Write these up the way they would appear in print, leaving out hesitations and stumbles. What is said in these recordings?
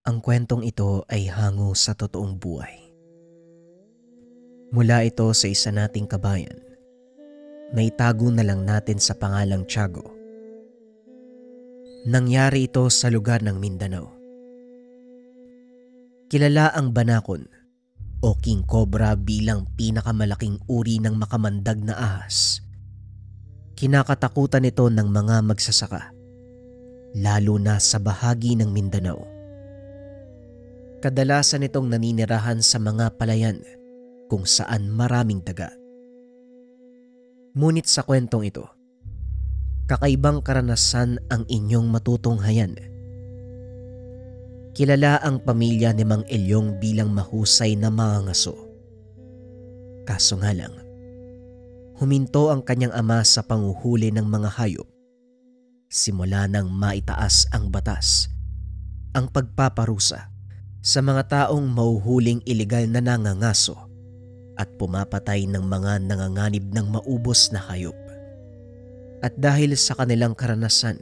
Ang kwentong ito ay hango sa totoong buhay. Mula ito sa isa nating kabayan na itago na lang natin sa pangalang Tiago. Nangyari ito sa lugar ng Mindanao. Kilala ang banakon o king cobra bilang pinakamalaking uri ng makamandag na ahas. Kinakatakutan ito ng mga magsasaka, lalo na sa bahagi ng Mindanao. Kadalasan itong naninirahan sa mga palayan kung saan maraming daga. Ngunit sa kwentong ito, kakaibang karanasan ang inyong matutunghayan. Kilala ang pamilya ni Mang Elyong bilang mahusay na mangangaso. Kaso nga lang, huminto ang kanyang ama sa panguhuli ng mga hayop. Simula nang maitaas ang batas, ang pagpaparusa sa mga taong mauhuling ilegal na nangangaso at pumapatay ng mga nanganganib ng maubos na hayop. At dahil sa kanilang karanasan,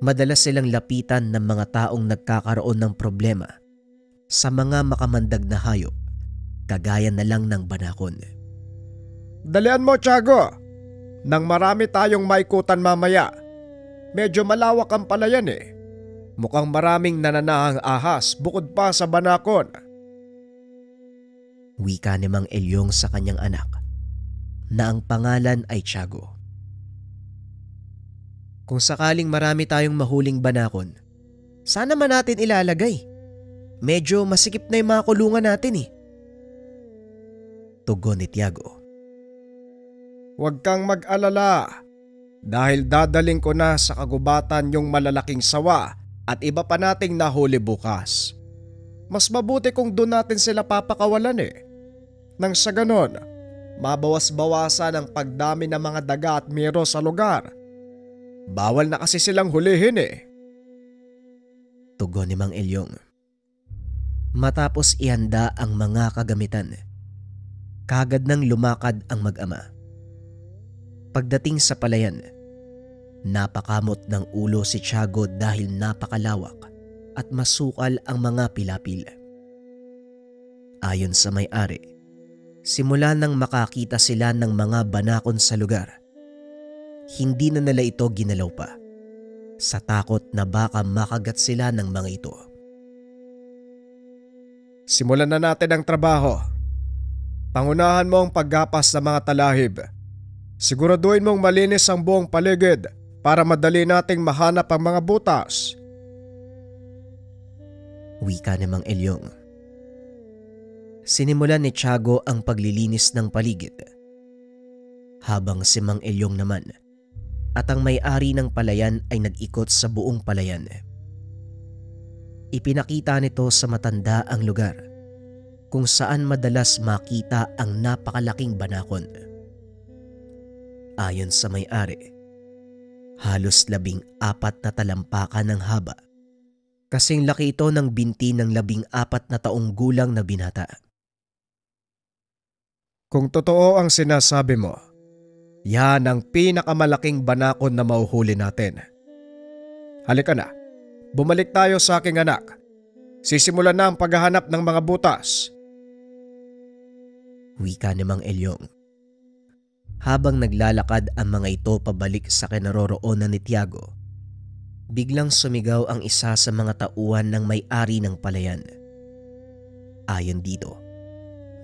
madalas silang lapitan ng mga taong nagkakaroon ng problema sa mga makamandag na hayop, kagaya na lang ng banakon. Dalian mo, Tiago! Nang marami tayong maikutan mamaya. Medyo malawak ang palayan eh. Mukhang maraming nananahang ahas bukod pa sa banakon. Wika ni Mang Elyong sa kanyang anak na ang pangalan ay Tiago. Kung sakaling marami tayong mahuling banakon, sana man natin ilalagay. Medyo masikip na yung mga kulungan natin eh. Tugon ni Tiago. Huwag kang mag-alala dahil dadaling ko na sa kagubatan yung malalaking sawa at iba pa nating nahuli bukas. Mas mabuti kung doon natin sila papakawalan eh. Nang sa ganon, mabawas-bawasan ang pagdami ng mga daga at miro sa lugar. Bawal na kasi silang hulihin eh. Tugon ni Mang Elyong. Matapos ihanda ang mga kagamitan, kagad nang lumakad ang mag-ama. Pagdating sa palayan, napakamot ng ulo si Tiago dahil napakalawak at masukal ang mga pilapil. Ayon sa may-ari, simula nang makakita sila ng mga banakon sa lugar, hindi na nila ito ginalaw pa sa takot na baka makagat sila ng mga ito. Simulan na natin ang trabaho. Pangunahan mo ang paggapas ng mga talahib. Siguraduhin mong malinis ang buong paligid para madali nating mahanap ang mga butas. Wika ni Mang Elyong. Sinimulan ni Tiago ang paglilinis ng paligid, habang si Mang Elyong naman at ang may-ari ng palayan ay nag-ikot sa buong palayan. Ipinakita nito sa matanda ang lugar kung saan madalas makita ang napakalaking banakon. Ayon sa may-ari, halos 14 na talampakan ng haba. Kasing laki ito ng binti ng 14 na taong gulang na binata. Kung totoo ang sinasabi mo, yan ang pinakamalaking banakon na mauhuli natin. Halika na, bumalik tayo sa aking anak. Sisimulan na ang paghahanap ng mga butas. Wika ni Mang Elyong. Habang naglalakad ang mga ito pabalik sa kinaroroonan ni Tiago, biglang sumigaw ang isa sa mga tauhan ng may-ari ng palayan. Ayon dito,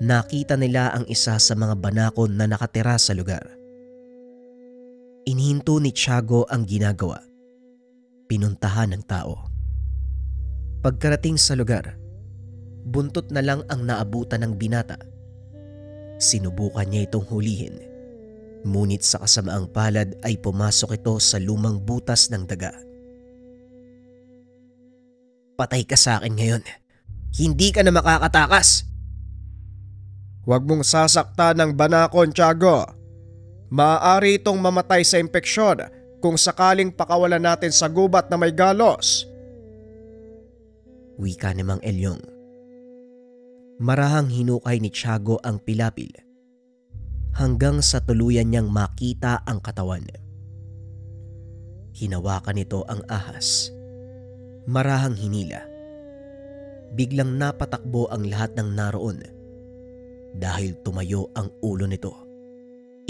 nakita nila ang isa sa mga banakon na nakatira sa lugar. Inihinto ni Tiago ang ginagawa. Pinuntahan ng tao. Pagkarating sa lugar, buntot na lang ang naabutan ng binata. Sinubukan niya itong hulihin, ngunit sa kasamaang palad ay pumasok ito sa lumang butas ng daga. Patay ka sa akin ngayon. Hindi ka na makakatakas. Huwag mong sasaktan ng banakon, Tiago. Maaari itong mamatay sa impeksyon kung sakaling pakawalan natin sa gubat na may galos. Wika ni Mang Elyong. Marahang hinukay ni Tiago ang pilapil hanggang sa tuluyan niyang makita ang katawan. Hinawakan nito ang ahas. Marahang hinila biglang napatakbo ang lahat ng naroon dahil tumayo ang ulo nito.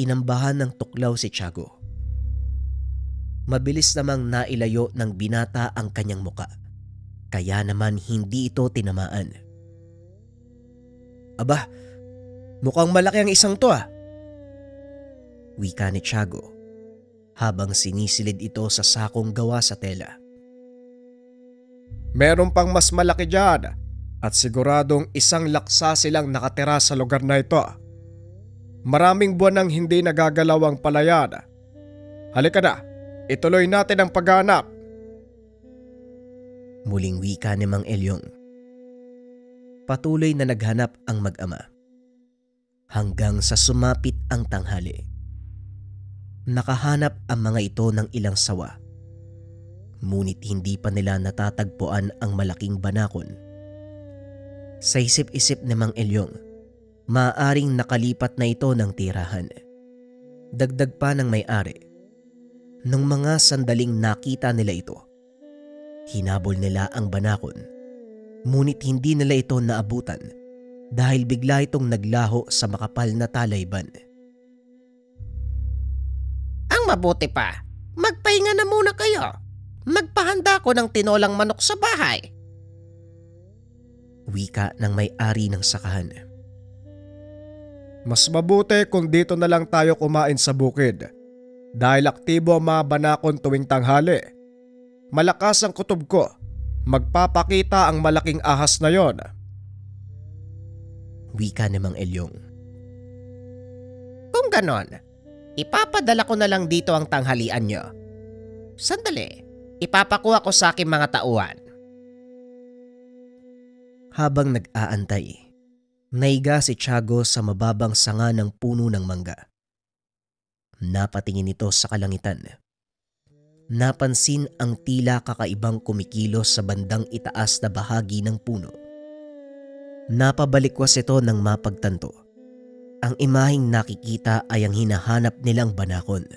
Inambahan ng tuklaw si Tiago. Mabilis namang nailayo ng binata ang kanyang muka, kaya naman hindi ito tinamaan. Aba, mukhang malaki ang isang to ah. Wika ni Tiago habang sinisilid ito sa sakong gawa sa tela. Meron pang mas malaki dyan at siguradong isang laksa silang nakatira sa lugar na ito. Maraming buwan nang hindi nagagalaw ang palayan. Halika na, ituloy natin ang paghahanap. Muling wika ni Mang Elyong. Patuloy na naghanap ang mag-ama hanggang sa sumapit ang tanghali. Nakahanap ang mga ito ng ilang sawa, ngunit hindi pa nila natatagpuan ang malaking banakon. Sa isip-isip ni Mang Elyong, maaaring nakalipat na ito ng tirahan. Dagdag pa ng may-ari, nung mga sandaling nakita nila ito, hinabol nila ang banakon, ngunit hindi nila ito naabutan dahil bigla itong naglaho sa makapal na talayban. Ang mabuti pa, magpahinga na muna kayo. Magpahanda ko ng tinolang manok sa bahay. Wika ng may-ari ng sakahan. Mas mabuti kung dito na lang tayo kumain sa bukid dahil aktibo ang mga banakon tuwing tanghali. Malakas ang kutob ko. Magpapakita ang malaking ahas na yon. Wika ni Mang Elyong. Kung ganon, ipapadala ko na lang dito ang tanghalian nyo. Sandali, ipapakuha ko sa aking mga tauhan. Habang nag-aantay, naiga si Tiago sa mababang sanga ng puno ng mangga. Napatingin ito sa kalangitan. Napansin ang tila kakaibang kumikilos sa bandang itaas na bahagi ng puno. Napabalikwas ito nang mapagtanto. Ang imaheng nakikita ay ang hinahanap nilang banakon.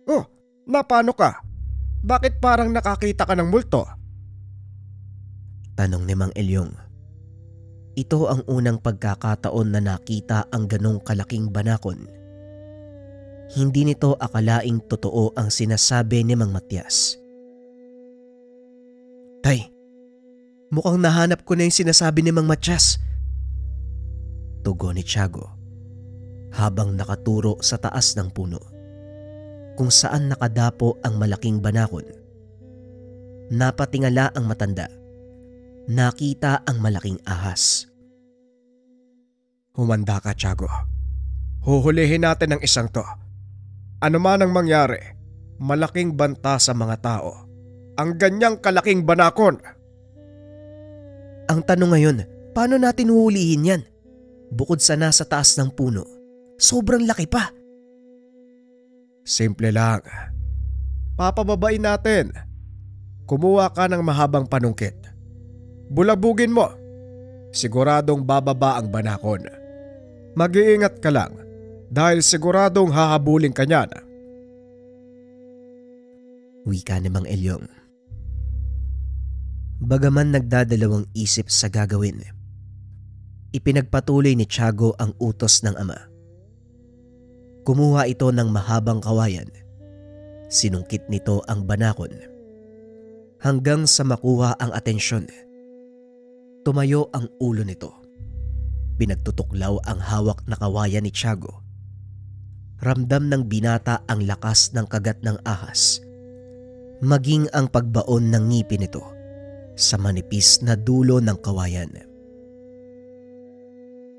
Oh, napano ka? Bakit parang nakakita ka ng multo? Tanong ni Mang Elyong. Ito ang unang pagkakataon na nakita ang ganong kalaking banakon. Hindi nito akalaing totoo ang sinasabi ni Mang Matias. Tay, mukhang nahanap ko na yung sinasabi ni Mang Matias. Tugon ni Tiago habang nakaturo sa taas ng puno kung saan nakadapo ang malaking banakon. Napatingala ang matanda. Nakita ang malaking ahas. Humanda ka, Tiago. Huhulihin natin ang isang to. Ano man ang mangyari, malaking banta sa mga tao ang ganyang kalaking banakon. Ang tanong ngayon, paano natin huhulihin yan? Bukod sa nasa taas ng puno, sobrang laki pa. Simple lang. Papababain natin. Kumuha ka ng mahabang panungkit. Bulabugin mo. Siguradong bababa ang banakon. Mag-iingat ka lang dahil siguradong hahabulin ka niyan. Wika ni Mang Elyong. Bagaman nagdadalawang isip sa gagawin, ipinagpatuloy ni Tiago ang utos ng ama. Kumuha ito ng mahabang kawayan. Sinungkit nito ang banakon hanggang sa makuha ang atensyon. Tumayo ang ulo nito. Pinagtutuklaw ang hawak na kawayan ni Tiago. Ramdam ng binata ang lakas ng kagat ng ahas, maging ang pagbaon ng ngipin nito sa manipis na dulo ng kawayan.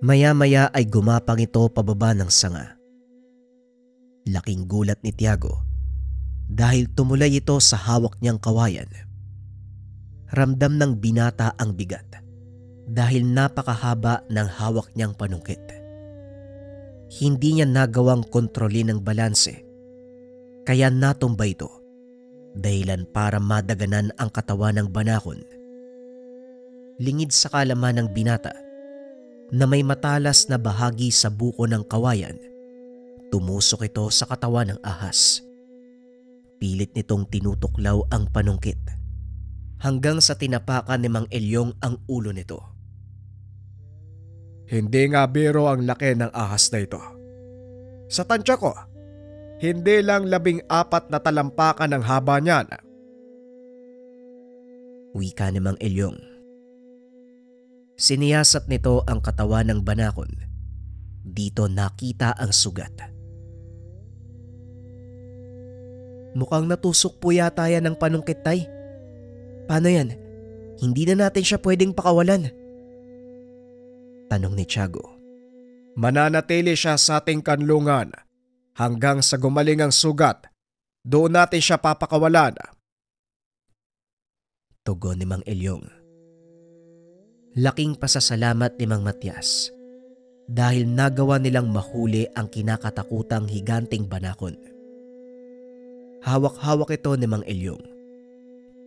Maya-maya ay gumapang ito pababa ng sanga. Laking gulat ni Tiago dahil tumulay ito sa hawak niyang kawayan. Ramdam ng binata ang bigat dahil napakahaba ng hawak niyang panungkit. Hindi niya nagawang kontrolin ang balanse, kaya natumba ito, dahilan para madaganan ang katawan ng banakon. Lingid sa kalaman ng binata na may matalas na bahagi sa buko ng kawayan, tumusok ito sa katawan ng ahas. Pilit nitong tinutuklaw ang panungkit hanggang sa tinapakan ni Mang Elyong ang ulo nito. Hindi nga biro ang laki ng ahas na ito. Sa tansya ko, hindi lang 14 na talampakan ang haba niyan. Wika ni Mang Elyong. Siniyasat nito ang katawan ng banakon. Dito nakita ang sugat. Mukhang natusok po yata yan ng panungkit, Tay. Paano yan? Hindi na natin siya pwedeng pakawalan. Tanong ni Tiago. Mananatili siya sa ating kanlungan hanggang sa gumaling ang sugat. Doon natin siya papakawalan. Tugon ni Mang Elyong. Laking pasasalamat ni Mang Matias dahil nagawa nilang mahuli ang kinakatakutang higanteng banakon. Hawak-hawak ito ni Mang Elyong.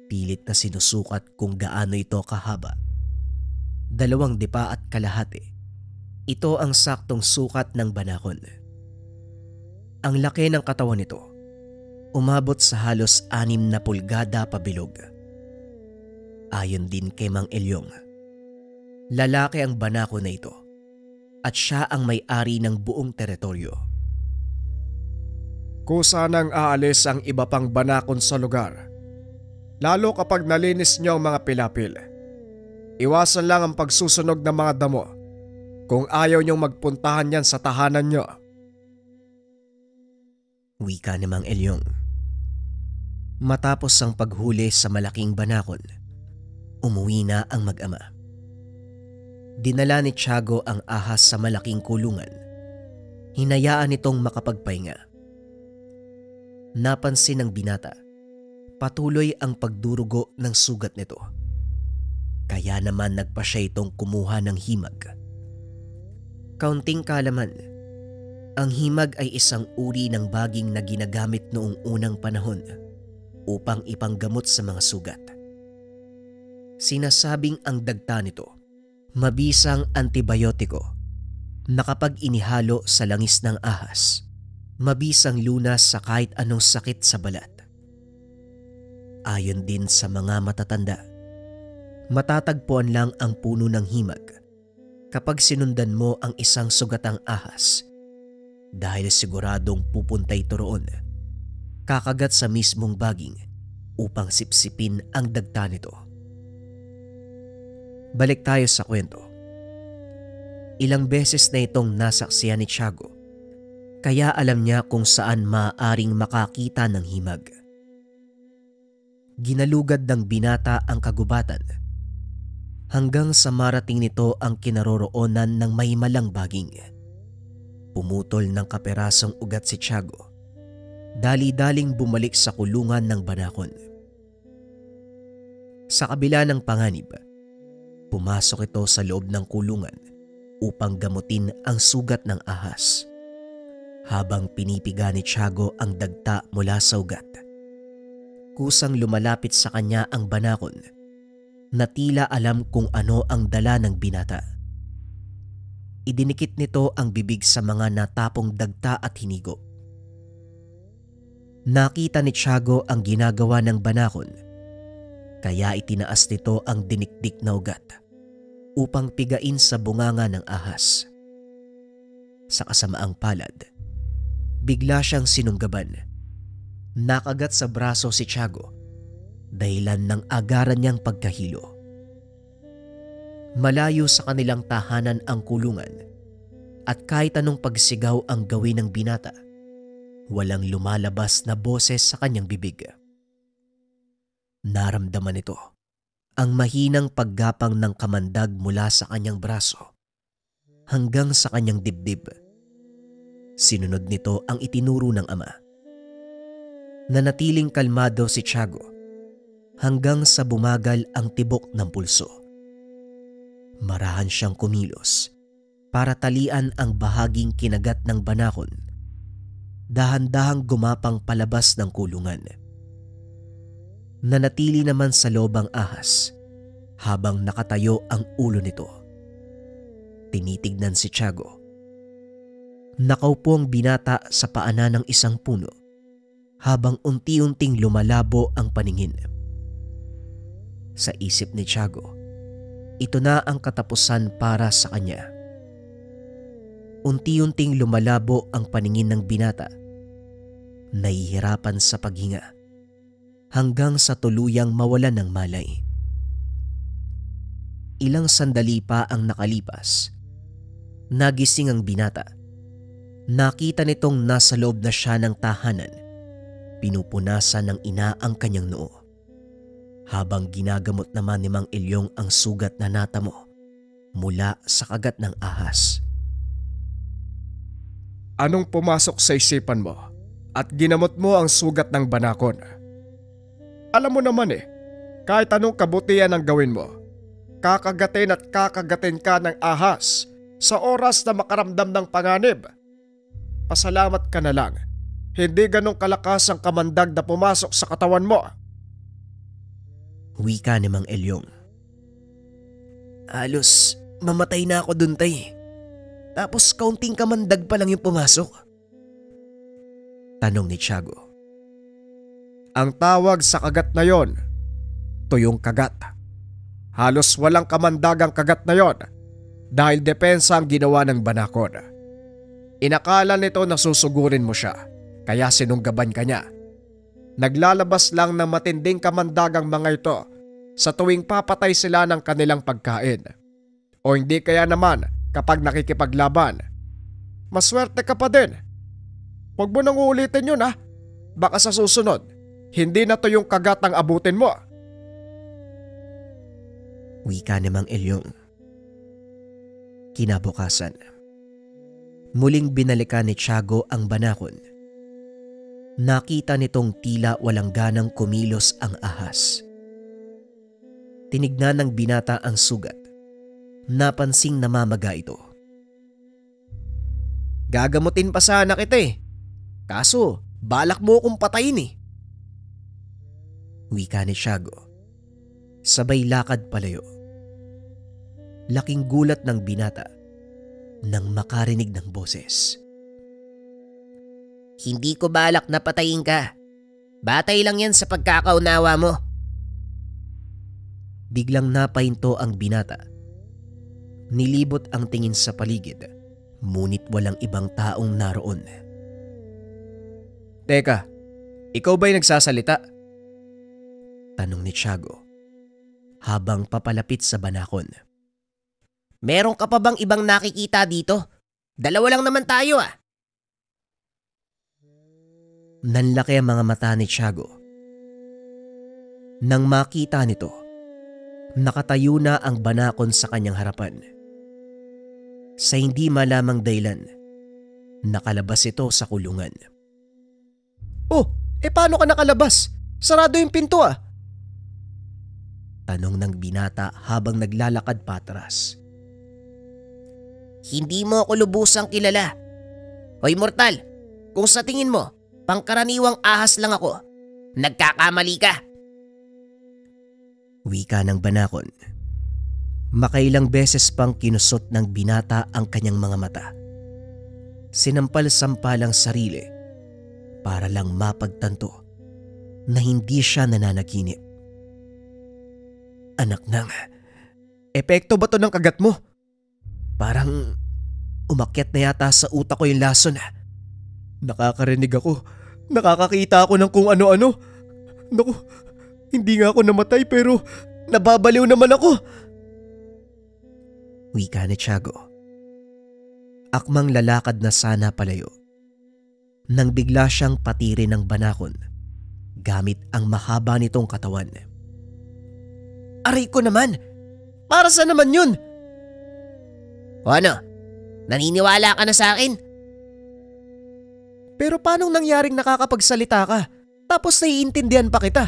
Pilit na sinusukat kung gaano ito kahaba. 2 dipa at kalahati. Ito ang saktong sukat ng banakon. Ang laki ng katawan nito. Umabot sa halos 6 na pulgada pabilog. Ayon din kay Mang Elyong. Lalaki ang banakon na ito at siya ang may-ari ng buong teritoryo. Kusa nang aalis ang iba pang banakon sa lugar. Lalo kapag nalinis niyo ang mga pilapil. Iwasan lang ang pagsusunog ng mga damo kung ayaw niyong magpuntahan yan sa tahanan niyo. Wika ni Mang Elyong. Matapos ang paghuli sa malaking banakon, umuwi na ang mag-ama. Dinala ni Tiago ang ahas sa malaking kulungan. Hinayaan itong makapagpahinga. Napansin ng binata, patuloy ang pagdurugo ng sugat nito. Kaya naman nagpa siya itong kumuha ng himag. Kaunting kaalaman, ang himag ay isang uri ng baging na ginagamit noong unang panahon upang ipanggamot sa mga sugat. Sinasabing ang dagta nito, mabisang antibiotiko na kapag inihalo sa langis ng ahas, mabisang lunas sa kahit anong sakit sa balat. Ayon din sa mga matatanda, matatagpuan lang ang puno ng himag kapag sinundan mo ang isang sugatang ahas dahil siguradong pupunta ito roon, kakagat sa mismong baging upang sipsipin ang dagta nito. Balik tayo sa kwento. Ilang beses na itong nasaksihan ni Tiago, kaya alam niya kung saan maaaring makakita ng himag. Ginalugad ng binata ang kagubatan hanggang sa marating nito ang kinaroroonan ng mahimalang baging. Pumutol ng kaperasong ugat si Tiago. Dali-daling bumalik sa kulungan ng banakon. Sa kabila ng panganib, pumasok ito sa loob ng kulungan upang gamutin ang sugat ng ahas. Habang pinipiga ni Tiago ang dagta mula sa ugat, kusang lumalapit sa kanya ang banakon na tila alam kung ano ang dala ng binata. Idinikit nito ang bibig sa mga natapong dagta at hinigo. Nakita ni Tiago ang ginagawa ng banakon, kaya itinaas nito ang dinikdik na ugat upang pigain sa bunganga ng ahas. Sa kasamaang palad, bigla siyang sinunggaban. Nakagat sa braso si Tiago dahilan ng agaran niyang pagkahilo. Malayo sa kanilang tahanan ang kulungan at kahit anong pagsigaw ang gawin ng binata, walang lumalabas na boses sa kanyang bibig. Naramdaman nito ang mahinang paggapang ng kamandag mula sa kanyang braso hanggang sa kanyang dibdib. Sinunod nito ang itinuro ng ama. Nanatiling kalmado si Tiago hanggang sa bumagal ang tibok ng pulso. Marahan siyang kumilos para talian ang bahaging kinagat ng banakon. Dahan-dahang gumapang palabas ng kulungan. Nanatili naman sa loob ang ahas habang nakatayo ang ulo nito. Tinitignan si Tiago. Nakaupo ang binata sa paanan ng isang puno habang unti-unting lumalabo ang paningin. Sa isip ni Tiago, ito na ang katapusan para sa kanya. Unti-unting lumalabo ang paningin ng binata. Nahihirapan sa paghinga hanggang sa tuluyang mawalan ng malay. Ilang sandali pa ang nakalipas. Nagising ang binata. Nakita nitong nasa loob na siya ng tahanan. Pinupunasan ng ina ang kanyang noo, habang ginagamot naman ni Mang Elyong ang sugat na natamo mula sa kagat ng ahas. Anong pumasok sa isipan mo at ginamot mo ang sugat ng banakon? Alam mo naman kahit anong kabutihan ang gawin mo, kakagatin at kakagatin ka ng ahas sa oras na makaramdam ng panganib. Pasalamat ka na lang, hindi ganong kalakas ang kamandag na pumasok sa katawan mo. Wika ni Mang Elyong. Halos mamatay na ako dun, tay. Tapos kaunting kamandag pa lang yung pumasok. Tanong ni Tiago. Ang tawag sa kagat na yon, tuyong kagat. Halos walang kamandag ang kagat na yon dahil depensa ang ginawa ng banakon. Inakala nito na susugurin mo siya, kaya sinunggaban ka niya. Naglalabas lang ng matinding kamandag ang mga ito sa tuwing papatay sila ng kanilang pagkain. O hindi kaya naman kapag nakikipaglaban. Maswerte ka pa din. Huwag mo nang uulitin yun Baka sa susunod, hindi na to yung kagat ang abutin mo. Wika ni Mang Elyong. Kinabukasan, muling binalikan ni Tiago ang banakon. Nakita nitong tila walang ganang kumilos ang ahas. Tinignan ng binata ang sugat. Napansing namamaga ito. Gagamutin pa sana kita Kaso, balak mo akong patayin Wika ni Tiago. Sabay lakad palayo. Laking gulat ng binata nang makarinig ng boses. Hindi ko balak na patayin ka. Batay lang yan sa pagkakaunawa mo. Biglang napahinto ang binata. Nilibot ang tingin sa paligid, ngunit walang ibang taong naroon. Teka, ikaw ba'y nagsasalita? Tanong ni Tiago habang papalapit sa banakon. Meron ka pa bang ibang nakikita dito? Dalawa lang naman tayo Nanlaki ang mga mata ni Tiago. Nang makita nito, nakatayo na ang banakon sa kanyang harapan. Sa hindi malamang dahilan, nakalabas ito sa kulungan. Oh, paano ka nakalabas? Sarado yung pinto Tanong ng binata habang naglalakad patras. Hindi mo ako lubusang kilala. Hoy mortal, kung sa tingin mo, pangkaraniwang ahas lang ako, nagkakamali ka. Wika ng banakon. Makailang beses pang kinusot ng binata ang kanyang mga mata. Sinampal-sampal ang sarili para lang mapagtanto na hindi siya nananaginip. Anak nang, epekto ba to ng kagat mo? Parang umakyat na yata sa utak ko yung lason. Nakakarinig ako. Nakakakita ako ng kung ano-ano. Naku, hindi nga ako namatay pero nababaliw naman ako. Wika ni Tiago. Akmang lalakad na sana palayo nang bigla siyang patirin ng banakon gamit ang mahaba nitong katawan. Aray ko naman! Para saan naman yun? O ano? Naniniwala ka na sa akin? Pero paano nangyaring nakakapagsalita ka tapos naiintindihan pa kita?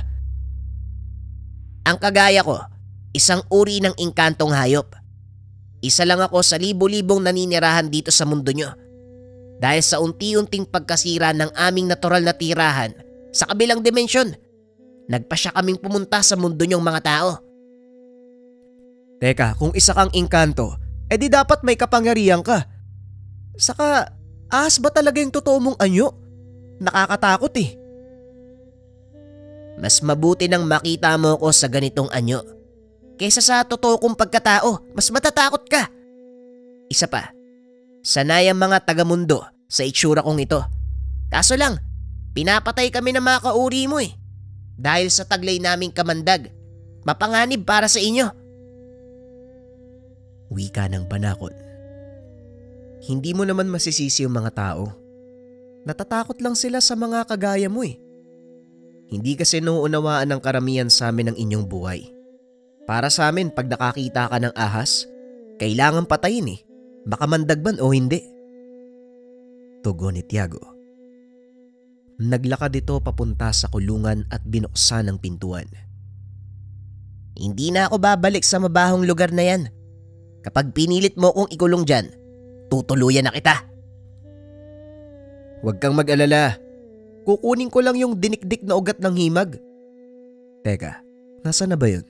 Ang kagaya ko, isang uri ng engkantong hayop. Isa lang ako sa libo-libong naninirahan dito sa mundo nyo. Dahil sa unti-unting pagkasira ng aming natural na tirahan sa kabilang dimensyon, nagpasya kaming pumunta sa mundo nyong mga tao. Teka, kung isa kang engkanto, di dapat may kapangyarihan ka. Saka, ahas ba talaga yung totoo mong anyo? Nakakatakot Mas mabuti nang makita mo ko sa ganitong anyo kaysa sa totoo kong pagkatao. Mas matatakot ka. Isa pa, sanay ang mga tagamundo sa itsura kong ito. Kaso lang, pinapatay kami ng mga kauri mo eh. Dahil sa taglay naming kamandag, mapanganib para sa inyo. Wika ng Banakon. Hindi mo naman masisisi yung mga tao. Natatakot lang sila sa mga kagaya mo eh. Hindi kasi nauunawaan ng karamihan sa amin ang inyong buhay. Para sa amin, pag nakakita ka ng ahas, kailangan patayin eh. Makamandag man o hindi. Tugon ni Tiago. Naglakad ito papunta sa kulungan at binuksan ang pintuan. Hindi na ako babalik sa mabahong lugar na yan. Kapag pinilit mo kong ikulong dyan, tutuluyan na kita. Huwag kang mag-alala. Kukunin ko lang yung dinikdik na ugat ng himag. Teka, nasa na ba yun?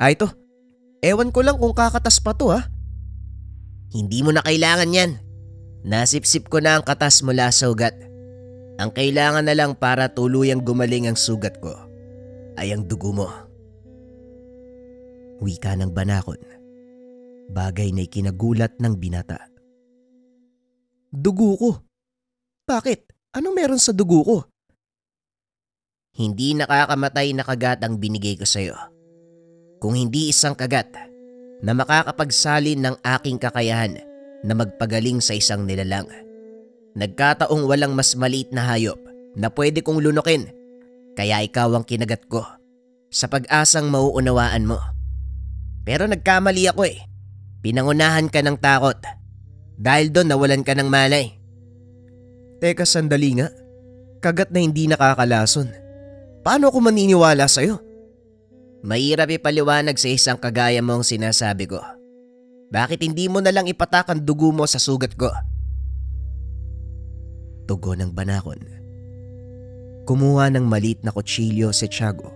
Ito. Ewan ko lang kung kakatas pa to ha. Hindi mo na kailangan yan. Nasipsip ko na ang katas mula sa ugat. Ang kailangan na lang para tuluyang gumaling ang sugat ko ay ang dugo mo. Wika ng Banakon. Bagay na ikinagulat ng binata. Dugo ko? Bakit? Ano meron sa dugo ko? Hindi nakakamatay na kagat ang binigay ko sa'yo. Kung hindi isang kagat na makakapagsalin ng aking kakayahan na magpagaling sa isang nilalang. Nagkataong walang mas maliit na hayop na pwede kong lunukin, kaya ikaw ang kinagat ko sa pag-asang mauunawaan mo. Pero nagkamali ako eh. Pinangunahan ka ng takot. Dahil doon nawalan ka ng malay. Teka sandali nga. Kagat na hindi nakakalason. Paano ako maniniwala sa'yo? Mahirap ipaliwanag sa isang kagaya mo ang sinasabi ko. Bakit hindi mo na lang ipatak ang dugo mo sa sugat ko? Tugon ng Banakon. Kumuha ng maliit na kutsilyo si Tiago.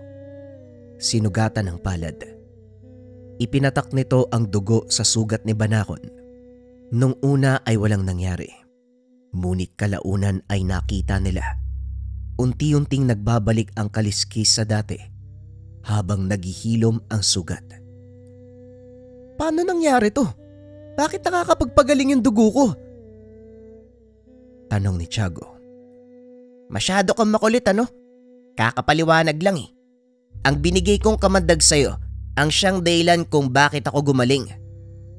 Sinugatan ng palad. Ipinatak nito ang dugo sa sugat ni Banakon. Nung una ay walang nangyari. Ngunit kalaunan ay nakita nila. Unti-unting nagbabalik ang kaliskis sa dati habang naghihilom ang sugat. Paano nangyari to? Bakit nakakapagpagaling yung dugo ko? Tanong ni Tiago. Masyado kang makulit ano? Kakapaliwanag lang eh. Ang binigay kong kamandag sa'yo ang siyang dahilan kung bakit ako gumaling.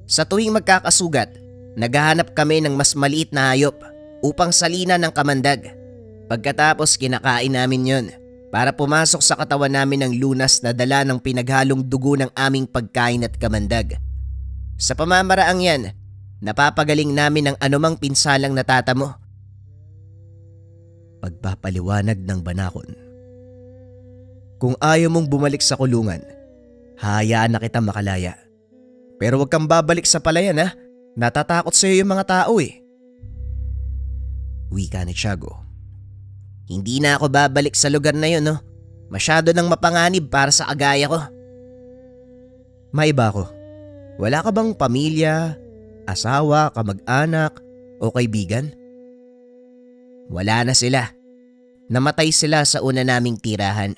Sa tuwing magkakasugat, naghahanap kami ng mas maliit na hayop upang salina ng kamandag. Pagkatapos kinakain namin yon para pumasok sa katawan namin ang lunas na dala ng pinaghalong dugo ng aming pagkain at kamandag. Sa pamamaraang yan, napapagaling namin ang anumang pinsalang natatamo. Pagpapaliwanag ng Banakon. Kung ayaw mong bumalik sa kulungan, hayaan na kita makalaya. Pero huwag kang babalik sa palayan ha. Natatakot sa'yo yung mga tao eh. Wika ni Tiago. Hindi na ako babalik sa lugar na yun no. Masyado nang mapanganib para sa kagaya ko. Maiba ko. Wala ka bang pamilya, asawa, kamag-anak o kaibigan? Wala na sila. Namatay sila sa una naming tirahan.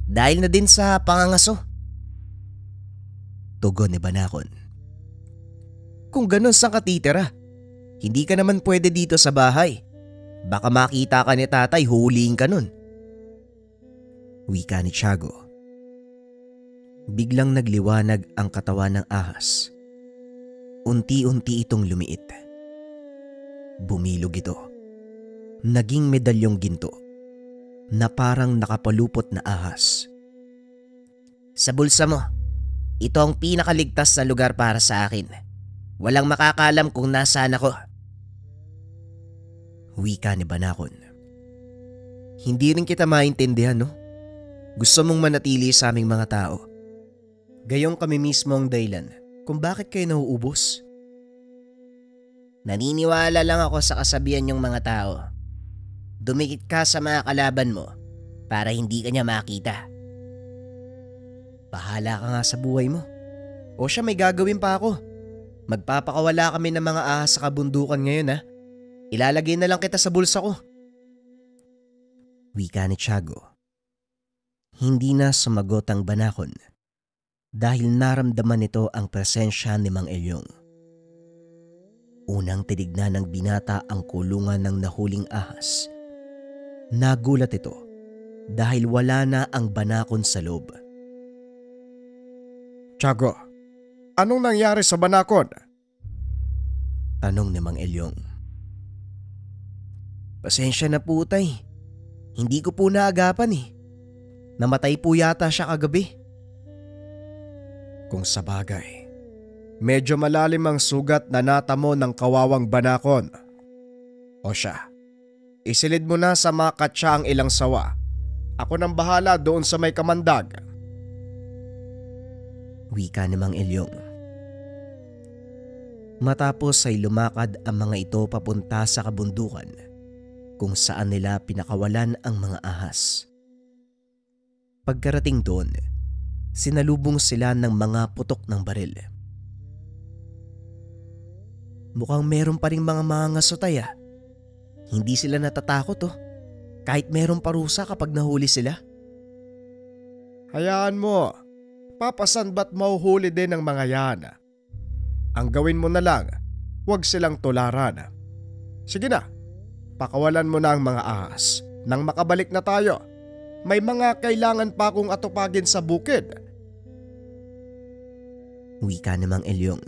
Dahil na din sa pangangaso. Tugon ni Banakon. Kung ganun saan ka titira? Hindi ka naman pwede dito sa bahay. Baka makita ka ni tatay, huliin ka nun. Wika ni Tiago. Biglang nagliwanag ang katawan ng ahas. Unti-unti itong lumiit. Bumilog ito. Naging medalyong ginto na parang nakapalupot na ahas. Sa bulsa mo, ito ang pinakaligtas na lugar para sa akin. Walang makakalam kung nasaan ako. Wika ni Banakon. Hindi rin kita maintindihan no? Gusto mong manatili sa aming mga tao. Gayong kami mismo ang dahilan kung bakit kayo nauubos. Naniniwala lang ako sa kasabihan yung mga tao. Dumikit ka sa mga kalaban mo para hindi ka niya makita. Bahala ka nga sa buhay mo. O siya, may gagawin pa ako. Magpapakawala kami ng mga ahas sa kabundukan ngayon ha. Ilalagay na lang kita sa bulsa ko. Wika ni Tiago. Hindi na sumagot ang Banakon. dahil naramdaman nito ang presensya ni Mang Elyong. Unang tinignan ng binata ang kulungan ng nahuling ahas. Nagulat ito dahil wala na ang banakon sa loob. Tiago, anong nangyari sa banakon? Tanong ni Mang Elyong. Pasensya na po tay. Hindi ko po naagapan eh. Namatay po yata siya kagabi. Kung sabagay, medyo malalim ang sugat na natamo ng kawawang banakon. O siya, isilid mo na sa makatsa ang ilang sawa. Ako nang bahala doon sa may kamandag. Wika ni Mang Elyong. Matapos ay lumakad ang mga ito papunta sa kabundukan kung saan nila pinakawalan ang mga ahas. Pagkarating doon, sinalubong sila ng mga putok ng baril. Mukhang meron pa ring mga mangangasotay ah. Hindi sila natatakot oh. Kahit meron parusa kapag nahuli sila. Hayaan mo, papasan ba't mahuhuli din ng mga yan? Ang gawin mo na lang, huwag silang tularan. Sige na, pakawalan mo na ang mga ahas. Nang makabalik na tayo, may mga kailangan pa akong atupagin sa bukid. Wika ni Mang Elyong.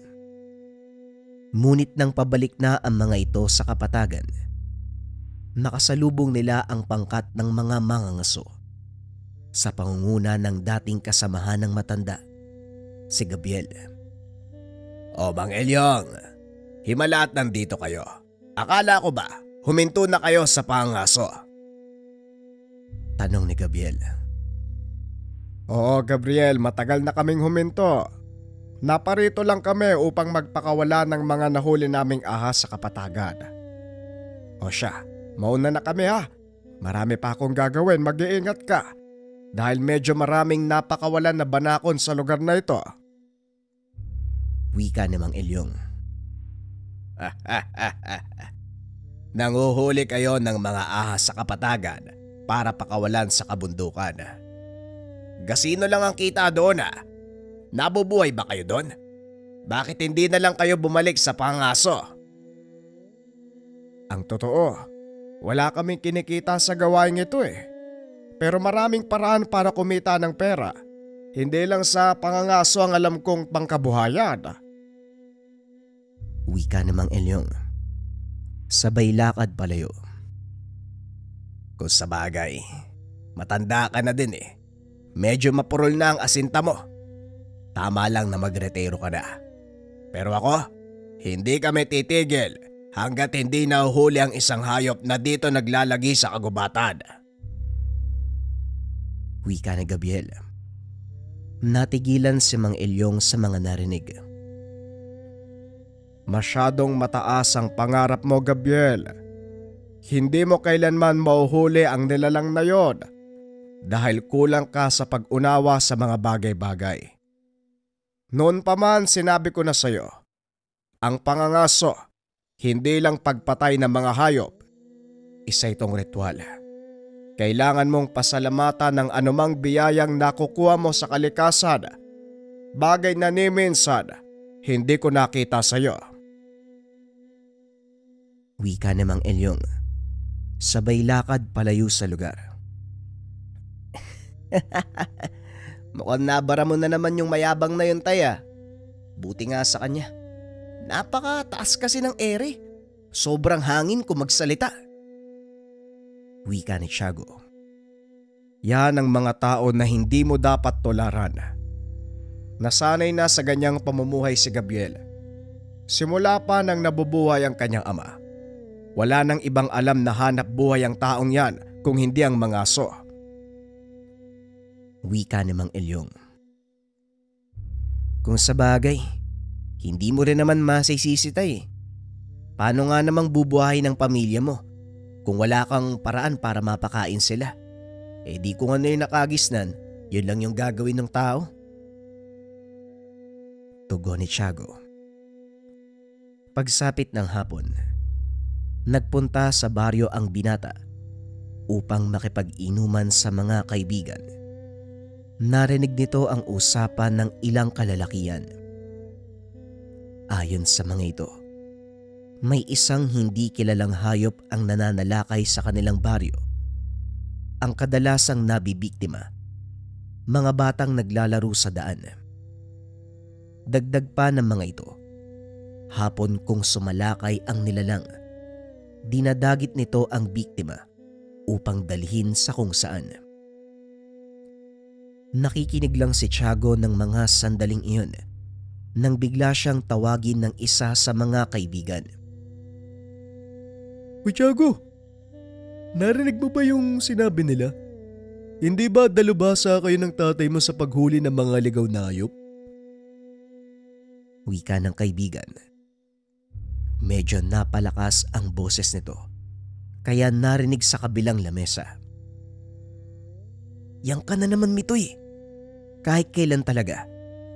Ngunit nang pabalik na ang mga ito sa kapatagan, nakasalubong nila ang pangkat ng mga mangangaso sa pangunguna ng dating kasamahan ng matanda, si Gabriel. O Mang Elyong, himala at nandito kayo. Akala ko ba huminto na kayo sa pangaso? Tanong ni Gabriel. Oo Gabriel, matagal na kaming huminto. Naparito lang kami upang magpakawala ng mga nahuli naming ahas sa kapatagan. O siya, mauna na kami ha. Marami pa akong gagawin, mag-iingat ka. Dahil medyo maraming napakawalan na banakon sa lugar na ito. Wika ni Mang Elyong. Nanguhuli kayo ng mga ahas sa kapatagan para pakawalan sa kabundukan. Gasino lang ang kita doon ah. Nabubuhay ba kayo doon? Bakit hindi na lang kayo bumalik sa pangaso? Ang totoo, wala kaming kinikita sa gawain ito eh. Pero maraming paraan para kumita ng pera. Hindi lang sa pangangaso ang alam kong pangkabuhayan. Wika ni Mang Elyong. Sabay lakad palayo. Kung sabagay, matanda ka na din eh. Medyo mapurol na ang asinta mo. Tama lang na magretiro ka na. Pero ako, hindi kami titigil hanggat hindi nahuhuli ang isang hayop na dito naglalagi sa kagubatan. Wika ni Gabriel. Natigilan si Mang Elyong sa mga narinig. Masyadong mataas ang pangarap mo, Gabriel. Hindi mo kailanman mauhuli ang nilalang na yon dahil kulang ka sa pag-unawa sa mga bagay-bagay. Noon pa man sinabi ko na sa'yo, ang pangangaso, hindi lang pagpatay ng mga hayop, isa itong ritual. Kailangan mong pasalamatan ng anumang biyayang nakukuha mo sa kalikasan, bagay na ni minsan hindi ko nakita sa'yo. Wika ni Mang Elyong. Sabay lakad palayo sa lugar. Mukhang nabara mo na naman yung mayabang na yun, Taya. Buti nga sa kanya. Napakataas kasi ng ere. Sobrang hangin kung magsalita. Wika ni Tiago. Yan ang mga tao na hindi mo dapat tolaran. Nasanay na sa ganyang pamumuhay si Gabriel. Simula pa nang nabubuhay ang kanyang ama. Wala nang ibang alam na hanap buhay ang taong yan kung hindi ang mga aso. Wika ni Mang Elyong. Kung sabagay, hindi mo rin naman masisisitay. Paano nga namang bubuhayin ng pamilya mo kung wala kang paraan para mapakain sila? Eh di kung ano yung nakagisnan, yun lang yung gagawin ng tao. Tugon ni Tiago. Pagsapit ng hapon, nagpunta sa baryo ang binata upang makipag-inuman sa mga kaibigan. Narinig nito ang usapan ng ilang kalalakihan. Ayon sa mga ito, may isang hindi kilalang hayop ang nananalakay sa kanilang baryo. Ang kadalasang nabibiktima, mga batang naglalaro sa daan. Dagdag pa ng mga ito, hapon kung sumalakay ang nilalang, dinadagit nito ang biktima upang dalhin sa kung saan. Nakikinig lang si Tiago ng mga sandaling iyon nang bigla siyang tawagin ng isa sa mga kaibigan. Uy Tiago, narinig mo ba yung sinabi nila? Hindi ba dalubhasa kayo ng tatay mo sa paghuli ng mga ligaw na hayop? Wika ng kaibigan. Medyo napalakas ang boses nito, kaya narinig sa kabilang lamesa. Yang ka na naman, Mitoy. Kahit kailan talaga,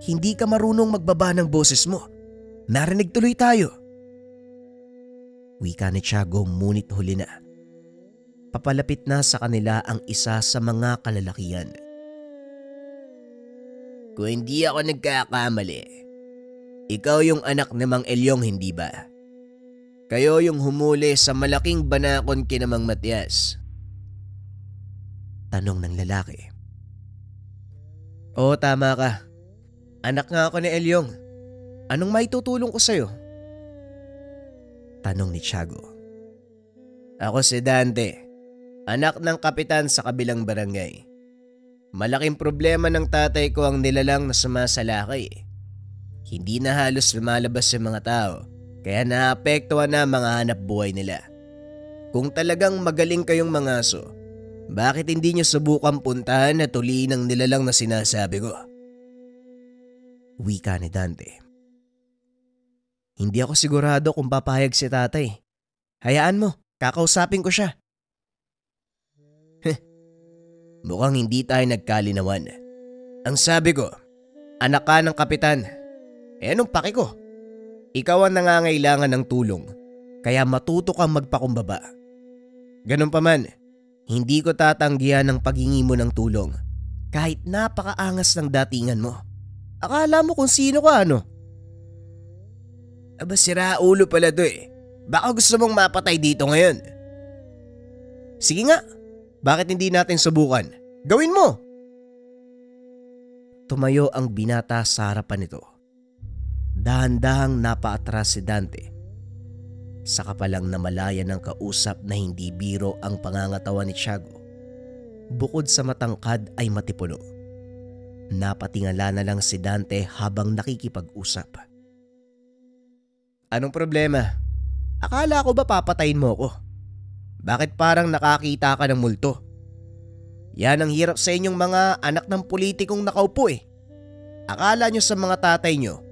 hindi ka marunong magbaba ng boses mo. Narinig tuloy tayo. Wika ni Tiago ngunit huli na. Papalapit na sa kanila ang isa sa mga kalalakihan. Kung hindi ako nagkakamali, ikaw yung anak ni Mang Elyong, hindi ba? Kayo yung humuli sa malaking banakon kina Mang Matias. Tanong ng lalaki. Oo, tama ka. Anak nga ako ni Elyong. Anong maitutulong ko sa'yo? Tanong ni Tiago. Ako si Dante, anak ng kapitan sa kabilang barangay. Malaking problema ng tatay ko ang nilalang na sumasalakay. Hindi na halos lumalabas yung mga tao, kaya naapektuhan na mga hanap buhay nila. Kung talagang magaling kayong mga aso, bakit hindi nyo subukan puntahan at tuliin ang nilalang na sinasabi ko? Wika ni Dante. Hindi ako sigurado kung papayag si tatay. Hayaan mo, kakausapin ko siya. Mukhang hindi tayo nagkalinawan. Ang sabi ko, anak ka ng kapitan. Anong paki ko? Ikaw ang nangangailangan ng tulong, kaya matuto kang magpakumbaba. Ganun pa man, hindi ko tatanggihan ang paghingi mo ng tulong kahit napakaangas ng datingan mo. Akala mo kung sino ka, ano? Aba, sira ulo pala to eh. Baka gusto mong mapatay dito ngayon. Sige nga, bakit hindi natin subukan? Gawin mo! Tumayo ang binata sa harapan nito. Dahan-dahang napaatras si Dante. Saka palang namalaya ng kausap na hindi biro ang pangangatawan ni Tiago. Bukod sa matangkad ay matipuno. Napatingala na lang si Dante habang nakikipag-usap. Anong problema? Akala ko ba papatayin mo ko? Bakit parang nakakita ka ng multo? Yan ang hirap sa inyong mga anak ng politikong nakaupo eh. Akala nyo sa mga tatay nyo,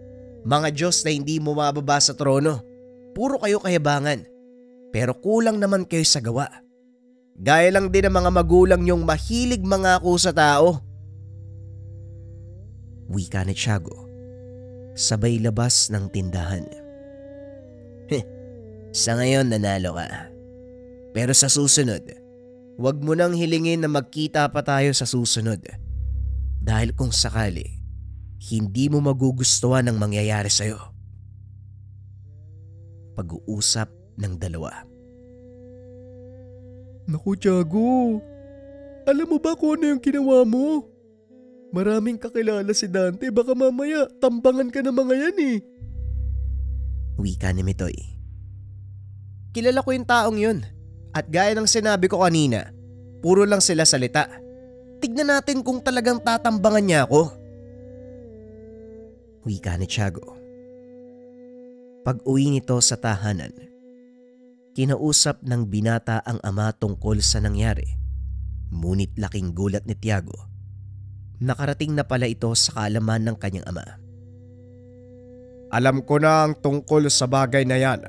mga Diyos na hindi bumababa sa trono. Puro kayo kayabangan. Pero kulang naman kayo sa gawa. Gaya lang din ang mga magulang nyong mahilig mangako sa tao. Wika ni Tiago, sabay labas ng tindahan. Sa ngayon nanalo ka. Pero sa susunod, huwag mo nang hilingin na magkita pa tayo sa susunod. Dahil kung sakali, hindi mo magugustuhan ang mangyayari sa'yo. Pag-uusap ng dalawa. Naku Tiago, alam mo ba kung ano yung ginawa mo? Maraming kakilala si Dante, baka mamaya tambangan ka ng mga yan eh. Wika ni Mitoy. Kilala ko yung taong yun. At gaya ng sinabi ko kanina, puro lang sila salita. Tignan natin kung talagang tatambangan niya ako. Wika ni Tiago. Pag-uwi nito sa tahanan, kinausap ng binata ang ama tungkol sa nangyari. Ngunit laking gulat ni Tiago. Nakarating na pala ito sa kaalaman ng kanyang ama. Alam ko na ang tungkol sa bagay na yan.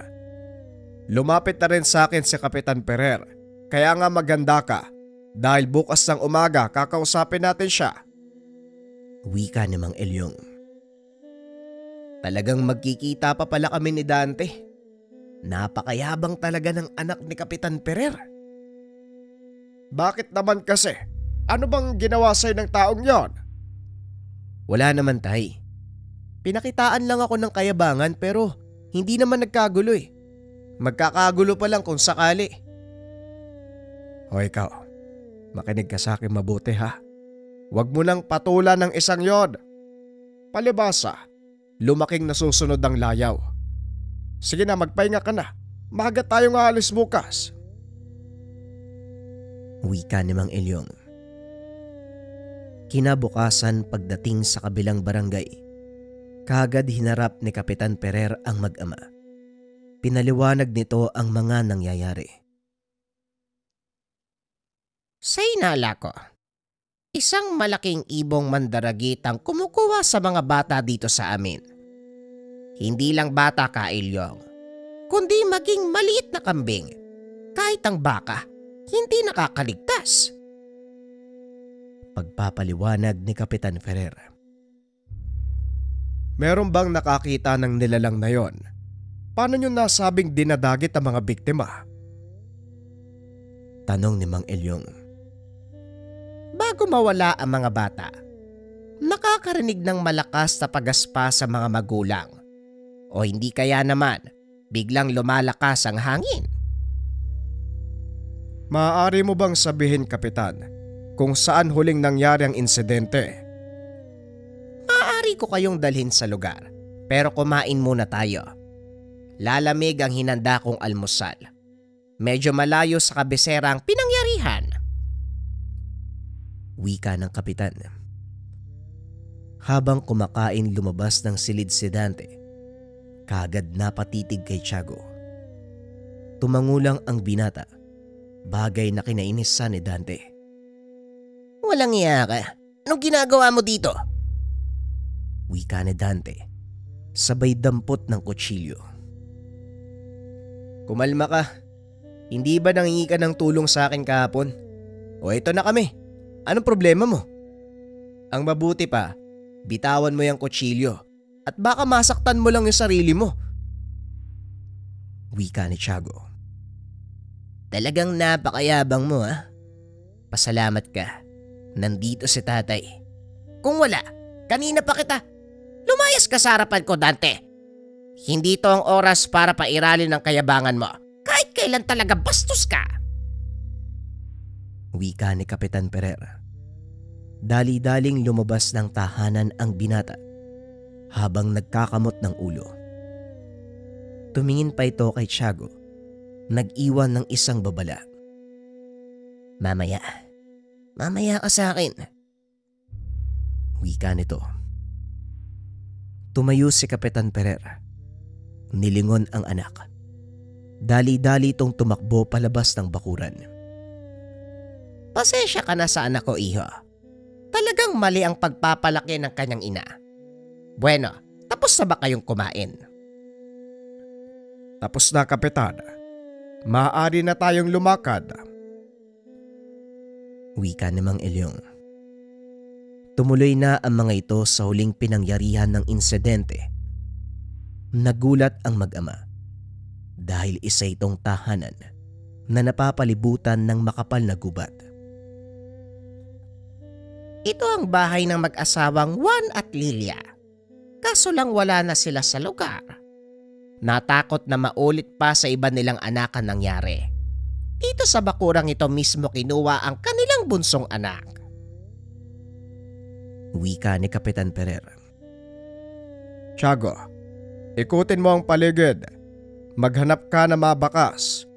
Lumapit na rin sa akin si Kapitan Ferrer. Kaya nga maganda ka. Dahil bukas ng umaga kakausapin natin siya. Wika ni Mang Elyong. Talagang magkikita pa pala kami ni Dante. Napakayabang talaga ng anak ni Kapitan Ferrer. Bakit naman kasi? Ano bang ginawa sa'yo ng taong yon? Wala naman, tay. Pinakitaan lang ako ng kayabangan pero hindi naman nagkagulo eh. Magkakagulo pa lang kung sakali. O ikaw, makinig ka sa akin mabuti ha. Huwag mo nang patulan ng isang yon. Palibasa, lumaking nasusunod ang layaw. Sige na, magpahinga ka na. Maaga tayong aalis bukas. Wika ni Mang Elyong. Kinabukasan pagdating sa kabilang barangay, kaagad hinarap ni Kapitan Ferrer ang mag-ama. Pinaliwanag nito ang mga nangyayari. Sa inala ko, isang malaking ibong mandaragit ang kumukuha sa mga bata dito sa amin. Hindi lang bata, Ka Elyong, kundi maging maliit na kambing. Kahit ang baka, hindi nakakaligtas. Pagpapaliwanag ni Kapitan Ferrer. Meron bang nakakita ng nilalang na yon? Paano nyo nasabing dinadagit ang mga biktima? Tanong ni Mang Elyong. Bago mawala ang mga bata, nakakarinig ng malakas na pagaspa sa mga magulang. O hindi kaya naman, biglang lumalakas ang hangin. Maaari mo bang sabihin, Kapitan, kung saan huling nangyari ang insidente? Maaari ko kayong dalhin sa lugar, pero kumain muna tayo. Lalamig ang hinanda kong almusal. Medyo malayo sa kabisera ang pinangyarihan. Wika ng Kapitan. Habang kumakain lumabas ng silid si Dante, kaagad napatitig kay Tiago. Tumangulang ang binata, bagay na kinainisan ni Dante. Walang iya ka. Anong ginagawa mo dito? Wika ni Dante, sabay dampot ng kutsilyo. Kumalma ka. Hindi ba nangingi ka ng tulong sa akin kahapon? O ito na kami. Anong problema mo? Ang mabuti pa, bitawan mo yung kutsilyo at baka masaktan mo lang yung sarili mo. Wika ni Tiago. Talagang napakayabang mo ha. Pasalamat ka. Nandito si tatay. Kung wala, kanina pa kita. Lumayas ka sa harapan ko, Dante. Hindi to ang oras para pairalin ang kayabangan mo. Kahit kailan talaga bastos ka. Wika ni Kapitan Ferrer. Dali-daling lumabas ng tahanan ang binata habang nagkakamot ng ulo. Tumingin pa ito kay Tiago, nag-iwan ng isang babala. Mamaya ka sa akin. Wika nito. Tumayo si Kapitan Ferrer. Nilingon ang anak. Dali-dali itong tumakbo palabas ng bakuran. Pasensya ka na sa anak ko, iho. Talagang mali ang pagpapalaki ng kanyang ina. Bueno, tapos na ba kayong kumain? Tapos na, Kapitan. Maaari na tayong lumakad. Wika ni Mang Elyong. Tumuloy na ang mga ito sa huling pinangyarihan ng insidente. Nagulat ang mag-ama dahil isa itong tahanan na napapalibutan ng makapal na gubat. Ito ang bahay ng mag-asawang Juan at Lilia. Kaso lang wala na sila sa lugar. Natakot na maulit pa sa iba nilang anak ang nangyari. Dito sa bakurang ito mismo kinuha ang kanilang bunsong anak. Wika ni Kapitan Ferrer. Tiago, ikutin mo ang paligid. Maghanap ka na mabakas.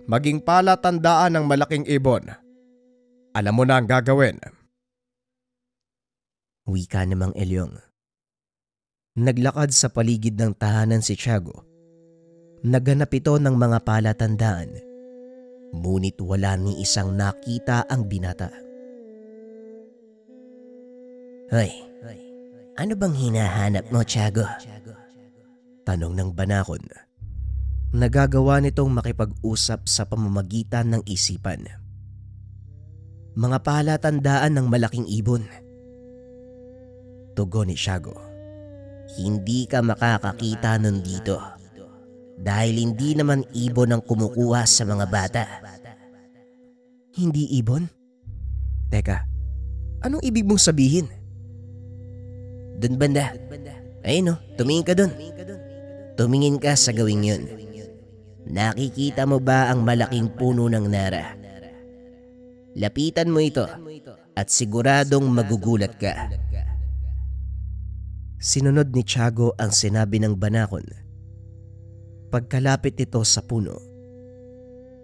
Maging palatandaan ng malaking ibon. Alam mo na ang gagawin. Wika ni Mang Elyong. Naglakad sa paligid ng tahanan si Tiago. Naghanap ito ng mga palatandaan. Ngunit wala ni isang nakita ang binata. Hoy, ano bang hinahanap mo, Tiago? Tanong ng banakon. Nagagawa nitong makipag-usap sa pamamagitan ng isipan. Mga palatandaan ng malaking ibon. Tugon ni Tiago. Hindi ka makakakita nun dito. Dahil hindi naman ibon ang kumukuha sa mga bata. Hindi ibon? Teka, anong ibig mong sabihin? Dun banda. Ayun tumingin ka dun. Tumingin ka sa gawing yun. Nakikita mo ba ang malaking puno ng nara? Lapitan mo ito at siguradong magugulat ka. Sinunod ni Tiago ang sinabi ng banakon. Pagkalapit nito sa puno,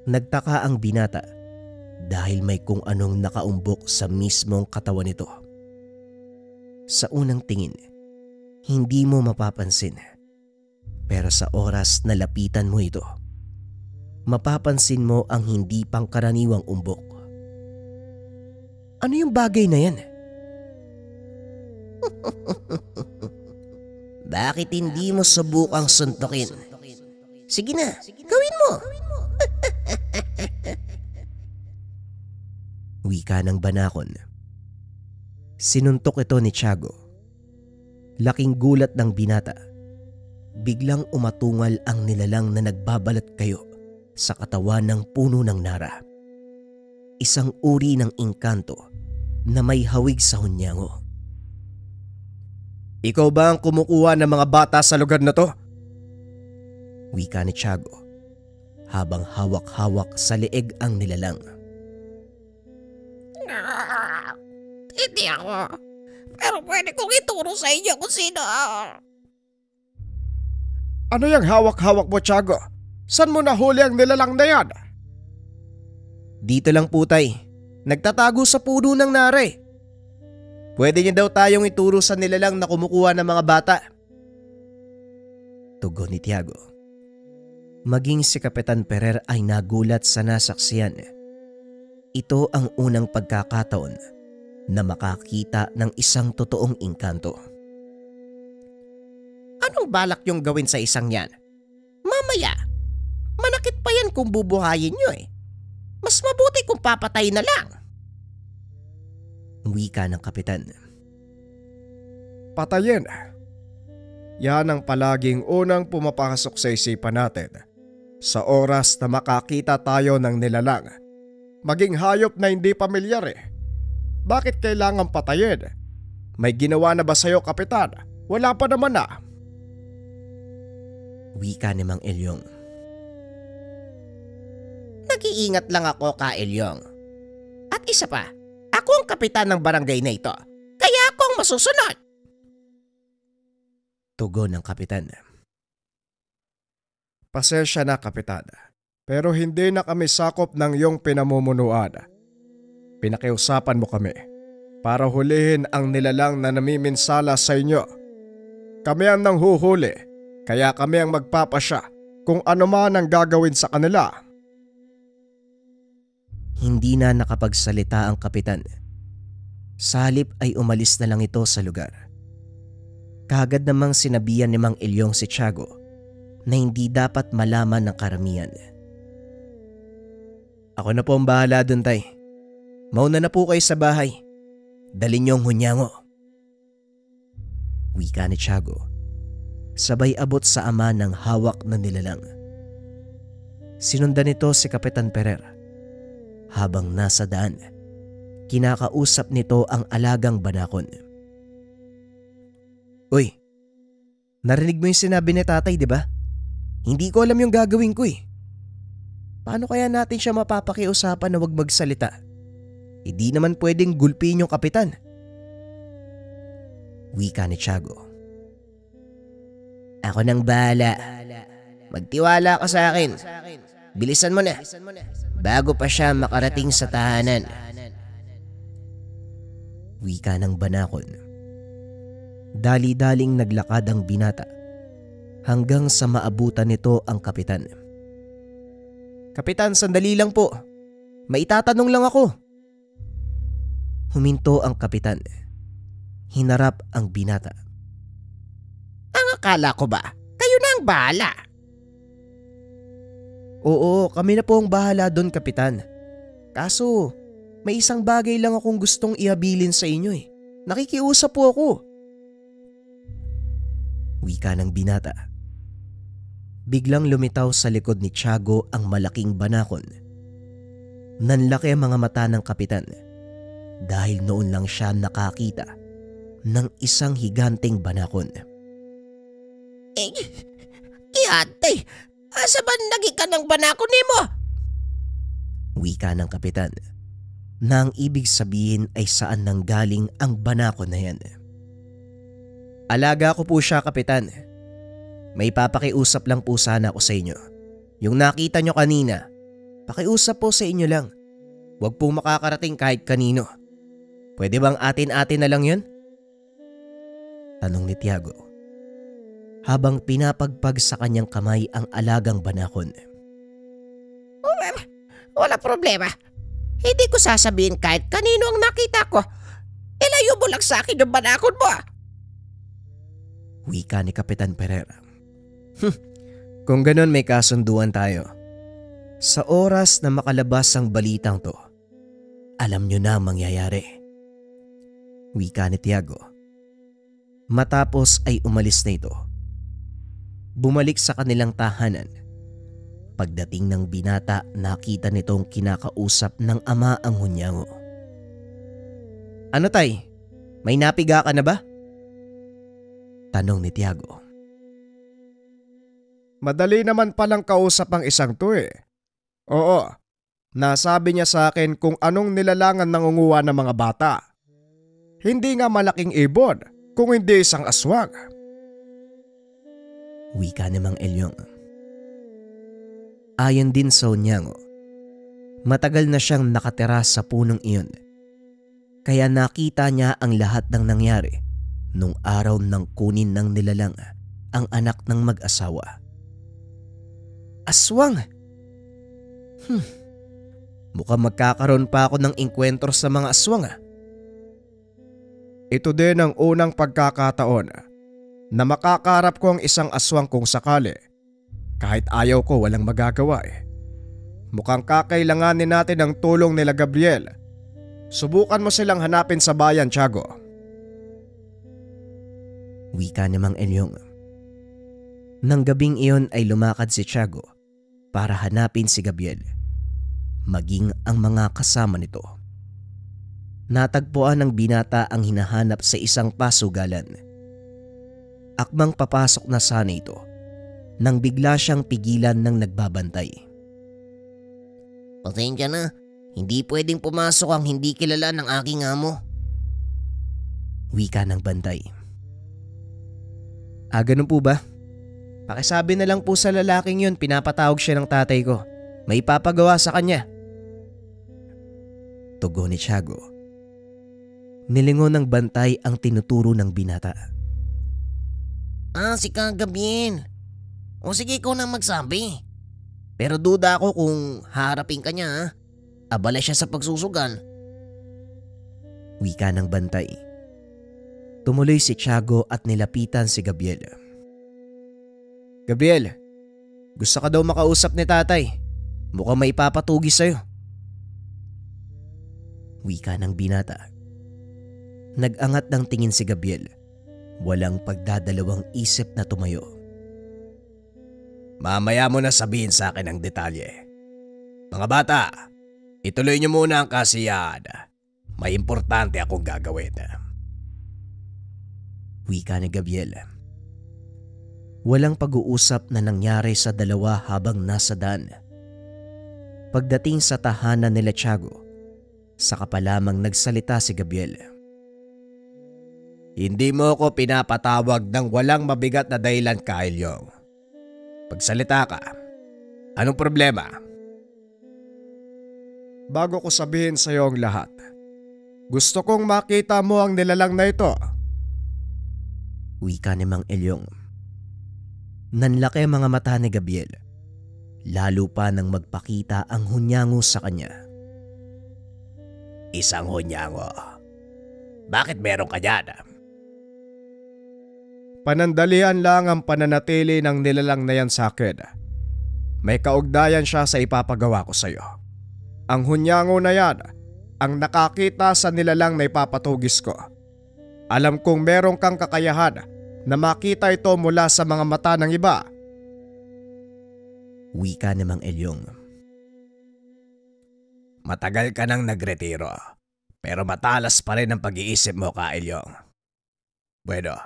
nagtaka ang binata dahil may kung anong nakaumbok sa mismong katawan nito. Sa unang tingin, hindi mo mapapansin. Pero sa oras na lapitan mo ito, mapapansin mo ang hindi pangkaraniwang umbok. Ano yung bagay na yan? Bakit hindi mo subukang suntukin? Sige na, gawin mo. Wika ng banakon. Sinuntok ito ni Tiago. Laking gulat ng binata. Biglang umatungal ang nilalang na nagbabalat kayo sa katawan ng puno ng nara. Isang uri ng engkanto na may hawig sa hunyango. Ikaw ba ang kumukuha ng mga bata sa lugar na to? Wika ni Tiago habang hawak-hawak sa leeg ang nilalang. Hindi ako. Pero pwede kong ituro sa inyo kung sino. Ano yung hawak-hawak mo, Tiago? Saan mo nahuli ang nilalang na yan? Dito lang po tay. Nagtatago sa puno ng nara eh. Pwede niyo daw tayong ituro sa nilalang na kumukuha ng mga bata. Tugon ni Tiago. Maging si Kapitan Ferrer ay nagulat sa nasaksiyan. Ito ang unang pagkakataon na makakita ng isang totoong engkanto. Anong balak yung gawin sa isang yan? Mamaya, manakit pa yan kung bubuhayin nyo eh. Mas mabuti kung papatay na lang. Wika ng kapitan. Patayin. Yan ang palaging unang pumapasok sa isipan natin. Sa oras na makakita tayo ng nilalang, maging hayop na hindi pamilyar eh. Bakit kailangan patayin? May ginawa na ba sa'yo, kapitan? Wala pa naman na. Wika ni Mang Elyong. Nag-iingat lang ako, Ka Elyong. At isa pa, ako ang kapitan ng barangay na ito. Kaya ako ang masusunod. Tugon ng kapitan. Pasensya na, kapitan. Pero hindi na kami sakop ng iyong pinamumunuan. Pinakiusapan mo kami para hulihin ang nilalang na namiminsala sa inyo. Kami ang nanghuhuli, kaya kami ang magpapasya kung ano man ang gagawin sa kanila. Hindi na nakapagsalita ang kapitan. Sa halip ay umalis na lang ito sa lugar. Kaagad namang sinabihan ni Mang Elyong si Tiago na hindi dapat malaman ng karamihan. Ako na po ang bahala dun, tay. Mauna na po kayo sa bahay. Dalhin niyo ang hunyango. Wika ni Tiago. Sabay abot sa ama ng hawak na nilalang. Sinundan nito si Kapitan Ferrer. Habang nasa daan, kinakausap nito ang alagang banakon. Uy, narinig mo yung sinabi ni tatay, di ba? Hindi ko alam yung gagawin ko eh. Paano kaya natin siya mapapakiusapan na wag magsalita? Hindi naman pwedeng gulpiin yung kapitan. Wika ni Tiago. Ako nang bahala. Magtiwala ka sa akin. Bilisan mo na. Bago pa siya makarating sa tahanan. Wika ng banakon. Dali-daling naglakad ang binata hanggang sa maabutan nito ang kapitan. Kapitan, sandali lang po. May itatanong lang ako. Huminto ang kapitan. Hinarap ang binata. Ang akala ko ba, kayo na ang bahala? Oo, kami na po ang bahala doon, kapitan. Kaso, may isang bagay lang akong gustong ihabilin sa inyo eh. Nakikiusap po ako. Wika ng binata. Biglang lumitaw sa likod ni Tiago ang malaking banakon. Nanlaki ang mga mata ng kapitan dahil noon lang siya nakakita ng isang higanteng banakon. Eh, kiyate, asa ba nagi ka ng banakon nimo? Wika ng kapitan na ang ibig sabihin ay saan nanggaling ang banakon na yan. Alaga ko po siya, kapitan. May papakiusap lang po sana ako sa inyo. Yung nakita nyo kanina, pakiusap po sa inyo lang. Huwag po makakarating kahit kanino. Pwede bang atin-atin na lang yun? Tanong ni Tiago habang pinapagpag sa kanyang kamay ang alagang banakon. Wala problema. Hindi ko sasabihin kahit kanino ang nakita ko. Ilayo mo lang sa akin yung banakon mo. Wika ni Kapitan Pereira. Kung ganun may kasunduan tayo. Sa oras na makalabas ang balitang to, alam nyo na ang mangyayari. Wika ni Tiago. Matapos ay umalis na ito. Bumalik sa kanilang tahanan. Pagdating ng binata, nakita nitong kinakausap ng ama ang hunyango. Ano tay? May napiga ka na ba? Tanong ni Tiago. Madali naman palang kausap ang isang to eh. Oo, nasabi niya sa akin kung anong nilalangan nangunguha ng mga bata. Hindi nga malaking ibon, kung hindi isang aswang. Wika ni Mang Elyong. Ayon din sa hunyango, matagal na siyang nakatira sa punong iyon. Kaya nakita niya ang lahat ng nangyari nung araw ng kunin ng nilalang ang anak ng mag-asawa. Aswang! Mukhang magkakaroon pa ako ng inkwentro sa mga aswang. Ito din ang unang pagkakataon na makakarap ko ang isang aswang kung sakali. Kahit ayaw ko, walang magagawa eh. Mukhang kakailanganin natin ang tulong nila Gabriel. Subukan mo silang hanapin sa bayan, Tiago. Wika ni Mang Elyong. Nang gabing iyon ay lumakad si Tiago para hanapin si Gabriel, maging ang mga kasama nito. Natagpuan ng binata ang hinahanap sa isang pasugalan. Akmang papasok na sana ito nang bigla siyang pigilan ng nagbabantay. Pasensya na, hindi pwedeng pumasok ang hindi kilala ng aking amo. Wika ng bantay. Ganun po ba? Pakisabi na lang po sa lalaking yun, pinapatawag siya ng tatay ko. May papagawa sa kanya. Tugon ni Tiago. Nilingon ng bantay ang tinuturo ng binata. Si Gabriel. O sige, ikaw na magsabi. Pero duda ako kung harapin ka niya ha. Abala siya sa pagsusugal. Wika ng bantay. Tumuloy si Tiago at nilapitan si Gabriel. Gabriel, gusto ka daw makausap ni tatay. Mukhang may papatugi sa'yo. Wika ng binata. Nag-angat ng tingin si Gabriel. Walang pagdadalawang isip na tumayo. Mamaya mo na sabihin sa akin ang detalye. Mga bata, ituloy niyo muna ang kasiyahan. May importante akong gagawin. Wika ni Gabriel. Walang pag-uusap na nangyari sa dalawa habang nasa daan. Pagdating sa tahanan nila Tiago, saka pa lamang nagsalita si Gabriel. Hindi mo ko pinapatawag ng walang mabigat na dahilan, Elyong. Pagsalita ka, anong problema? Bago ko sabihin sa iyo ang lahat, gusto kong makita mo ang nilalang na ito. Wika ni Mang Elyong. Nanlaki ang mga mata ni Gabriel, lalo pa nang magpakita ang hunyango sa kanya. Isang hunyango? Bakit meron ka dyan? Panandalian lang ang pananatili ng nilalang na yan sa akin. May kaugnayan siya sa ipapagawa ko sa iyo. Ang hunyango na yan, ang nakakita sa nilalang na ipapatugis ko. Alam kong meron kang kakayahan na makita ito mula sa mga mata ng iba. Wika ni Mang Elyong. Matagal ka nang nagretiro, pero matalas pa rin ang pag-iisip mo, Elyong. Bueno,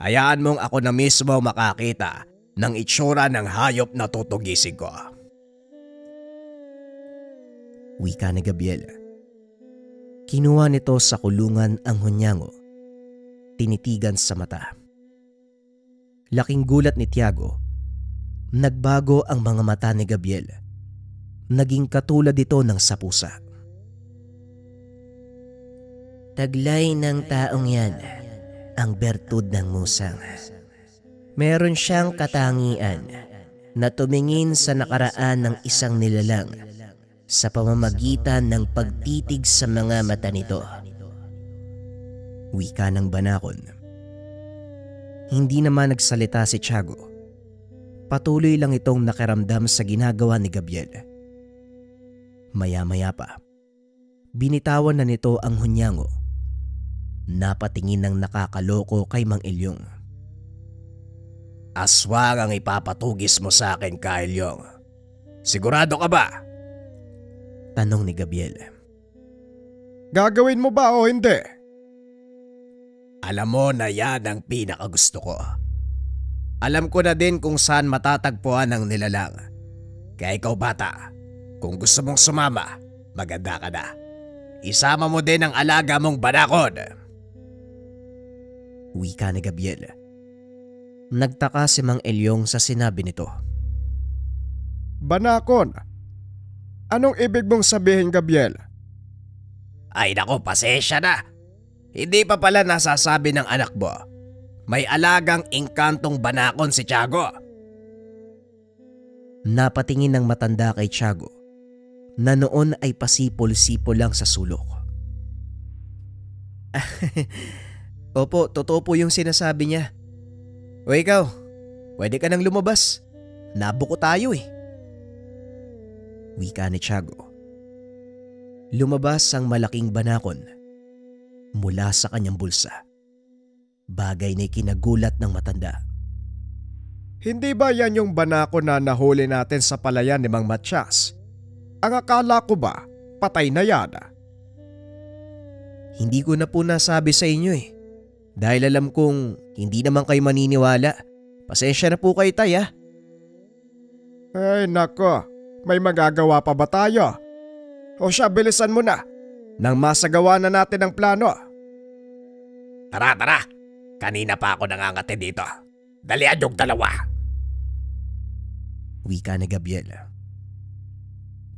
hayaan mong ako na mismo makakita ng itsura ng hayop na tutugisin ko. Wika ni Gabriel. Kinuha nito sa kulungan ang hunyango. Tinitigan sa mata. Laking gulat ni Tiago. Nagbago ang mga mata ni Gabriel. Naging katulad ito ng sapusa. Taglay ng taong yan ang bertud ng musang. Meron siyang katangian na tumingin sa nakaraan ng isang nilalang sa pamamagitan ng pagtitig sa mga mata nito. Wika ng banakon. Hindi naman nagsalita si Tiago. Patuloy lang itong nakiramdam sa ginagawa ni Gabriel. Maya-maya pa, binitawan na nito ang hunyango. Napatingin ng nakakaloko kay Mang Elyong. Aswang ang ipapatugis mo sa akin, Ka Elyong. Sigurado ka ba? Tanong ni Gabriel. Gagawin mo ba o hindi? Alam mo na yan ang pinakagusto ko. Alam ko na din kung saan matatagpuan ang nilalang. Kaya ikaw bata, kung gusto mong sumama, maganda ka na. Isama mo din ang alaga mong banakon. Wika ni Gabriel. Nagtaka si Mang Elyong sa sinabi nito. Banakon? Anong ibig mong sabihin, Gabriel? Ay nako, pasensya na. Hindi pa pala nasasabi ng anak mo. May alagang engkantong banakon si Tiago. Napatingin ng matanda kay Tiago na noon ay pasipol-sipol lang sa sulok. Opo, totoo po yung sinasabi niya. O ikaw, pwede ka nang lumabas. Nabuko tayo eh. Wika ni Tiago. Lumabas ang malaking banakon mula sa kanyang bulsa. Bagay na kinagulat ng matanda. Hindi ba yan yung banakon na nahuli natin sa palayan ni Mang Matias? Ang akala ko ba, patay na yan? Hindi ko na po nasabi sa inyo eh. Dahil alam kong hindi naman kayo maniniwala. Pasensya na po kayo, tay ah. Ay nako, may magagawa pa ba tayo? O siya, bilisan mo na nang masagawa na natin ang plano. Tara, kanina pa ako nangangati dito. Dalian yung dalawa. Wika ni Gabriel.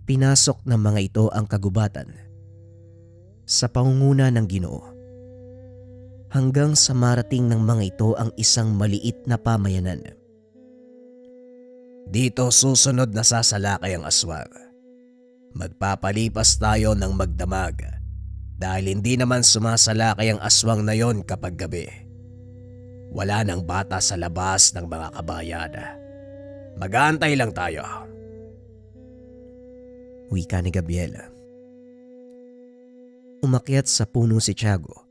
Pinasok ng mga ito ang kagubatan sa pangunguna ng Ginoo. Hanggang sa marating ng mga ito ang isang maliit na pamayanan. Dito susunod na sasalakay ang aswang. Magpapalipas tayo ng magdamag dahil hindi naman sumasalakay ang aswang na yon kapag gabi. Wala nang bata sa labas ng mga kabayan. Mag-aantay lang tayo. Wika ni Gabriel. Umakyat sa puno si Tiago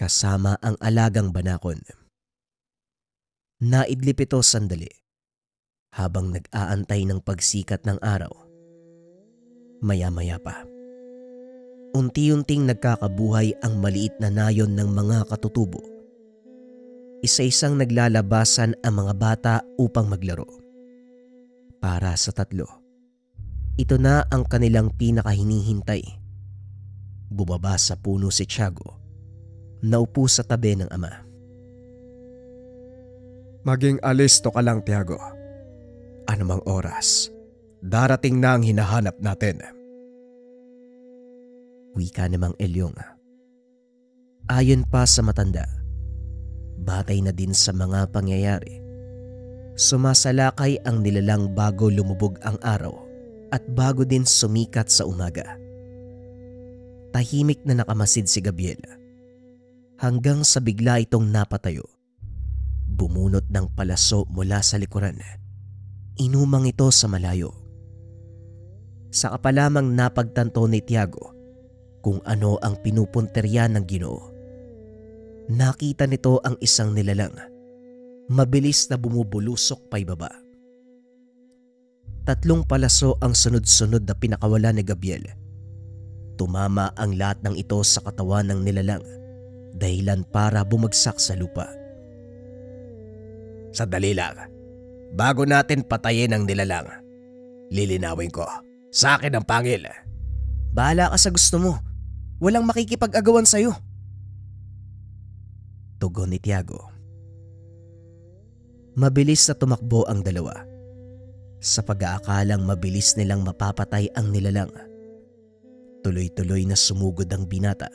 kasama ang alagang banakon. Naidlip ito sandali habang nag-aantay ng pagsikat ng araw. Maya-maya pa, unti-unting nagkakabuhay ang maliit na nayon ng mga katutubo. Isa-isang naglalabasan ang mga bata upang maglaro. Para sa tatlo, ito na ang kanilang pinakahinihintay. Bumaba sa puno si Tiago. Naupo sa tabi ng ama. Maging alisto ka lang, Tiago. Anumang oras, darating na ang hinahanap natin. Wika ni Mang Elyong. Ayon pa sa matanda, batay na din sa mga pangyayari. Sumasalakay ang nilalang bago lumubog ang araw at bago din sumikat sa umaga. Tahimik na nakamasid si Gabriel hanggang sa bigla itong napatayo. Bumunot ng palaso mula sa likuran. Inumang ito sa malayo. Saka pa lamang napagtanto ni Tiago kung ano ang pinupunterya ng Ginoo. Nakita nito ang isang nilalang. Mabilis na bumubulusok paibaba. 3 palaso ang sunod-sunod na pinakawala ni Gabriel. Tumama ang lahat ng ito sa katawan ng nilalang dahilan para bumagsak sa lupa. Sandali lang. Bago natin patayin ang nilalang, lilinawin ko. Sa akin ang pangil. Bahala ka sa gusto mo. Walang makikipag-agawan sa'yo. Tugon ni Tiago. Mabilis na tumakbo ang dalawa. Sa pag-aakalang mabilis nilang mapapatay ang nilalang, tuloy-tuloy na sumugod ang binata.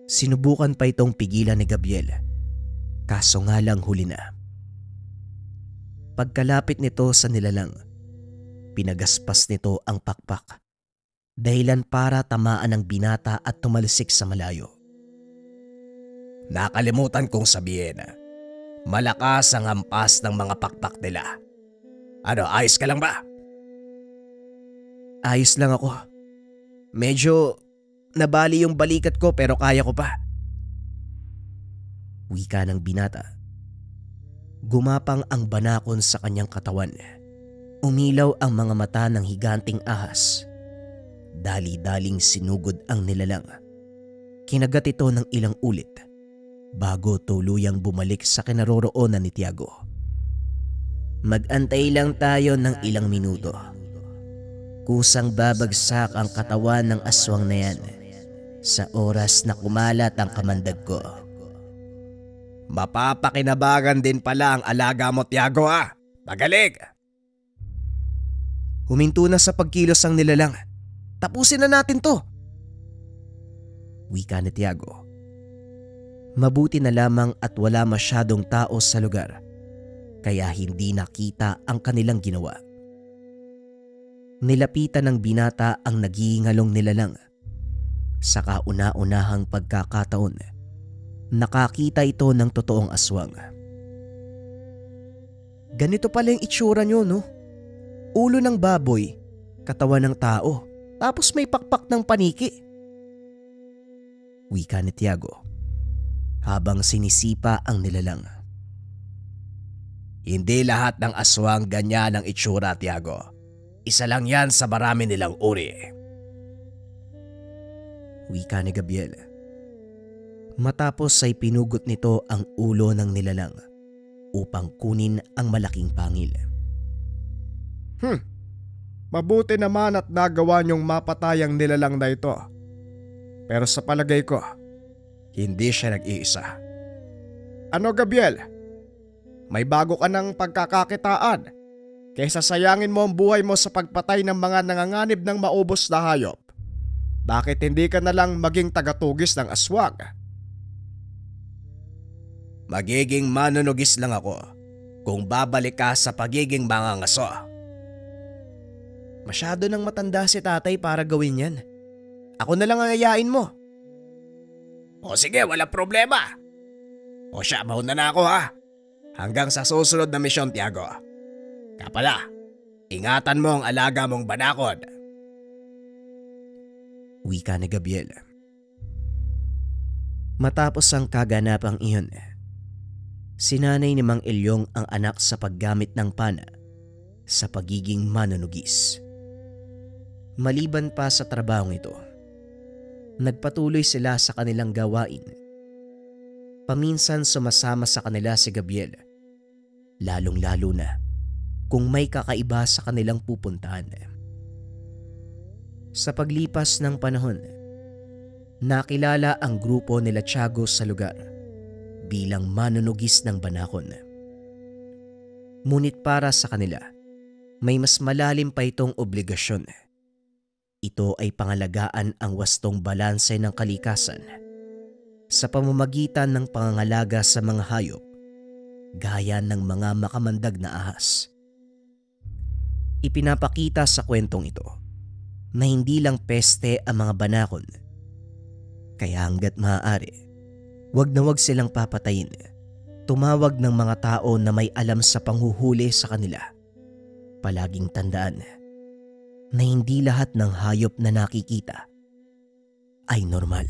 Sinubukan pa itong pigilan ni Gabriel, kaso nga lang huli na. Pagkalapit nito sa nilalang, pinagaspas nito ang pakpak, dahilan para tamaan ang binata at tumalsik sa malayo. Nakalimutan kong sabihin, malakas ang hampas ng mga pakpak nila. Ano, ayos ka lang ba? Ayos lang ako. Medyo nabali yung balikat ko pero kaya ko pa. Wika ng binata. Gumapang ang banakon sa kanyang katawan. Umilaw ang mga mata ng higanting ahas. Dali-daling sinugod ang nilalang. Kinagat ito ng ilang ulit bago tuluyang bumalik sa kinaroroonan ni Tiago. Mag-antay lang tayo ng ilang minuto. Kusang babagsak ang katawan ng aswang na yan sa oras na kumalat ang kamandag ko. Mapapakinabangan din pala ang alaga mo, Tiago, ha? Magaling! Huminto na sa pagkilos ang nilalang. Tapusin na natin to. Wika ni Tiago. Mabuti na lamang at wala masyadong tao sa lugar, kaya hindi nakita ang kanilang ginawa. Nilapitan ng binata ang nagiingalong nilalang. Sa kauna-unahang pagkakataon, nakakita ito ng totoong aswang. Ganito pala yung itsura nyo, no? Ulo ng baboy, katawan ng tao, tapos may pakpak ng paniki. Wika ni Tiago habang sinisipa ang nilalang. Hindi lahat ng aswang ganyan ang itsura, Tiago. Isa lang yan sa marami nilang uri. Wika ni Gabriel. Matapos ay pinugot nito ang ulo ng nilalang upang kunin ang malaking pangil. Mabuti naman at nagawa niyong mapatay ang nilalang na ito. Pero sa palagay ko, hindi siya nag-iisa. Ano, Gabriel? May bago ka ng pagkakakitaan kaysa sayangin mo ang buhay mo sa pagpatay ng mga nanganganib ng maubos na hayop. Bakit hindi ka na lang maging tagatugis ng aswang? Magiging manunugis lang ako kung babalik ka sa pagiging mangangaso. Masyado nang matanda si tatay para gawin yan. Ako na lang ang ayain mo. O sige, wala problema. O siya, mauna na ako, ha? Hanggang sa susunod na misyon, Tiago. Kapala, ingatan mo ang alaga mong banakod. Wika ni Gabriel. Matapos ang kaganapang iyon, sinanay ni Mang Elyong ang anak sa paggamit ng pana sa pagiging manunugis. Maliban pa sa trabahong ito, nagpatuloy sila sa kanilang gawain. Paminsan sumasama sa kanila si Gabriel, lalong-lalo na kung may kakaiba sa kanilang pupuntahan. Sa paglipas ng panahon, nakilala ang grupo nila Tiago sa lugar bilang manunugis ng banakon. Ngunit para sa kanila, may mas malalim pa itong obligasyon. Ito ay pangalagaan ang wastong balanse ng kalikasan sa pamamagitan ng pangangalaga sa mga hayop gaya ng mga makamandag na ahas. Ipinapakita sa kwentong ito na hindi lang peste ang mga banakon, kaya hanggat maaari, wag na wag silang papatayin. Tumawag ng mga tao na may alam sa panghuhuli sa kanila. Palaging tandaan na hindi lahat ng hayop na nakikita ay normal.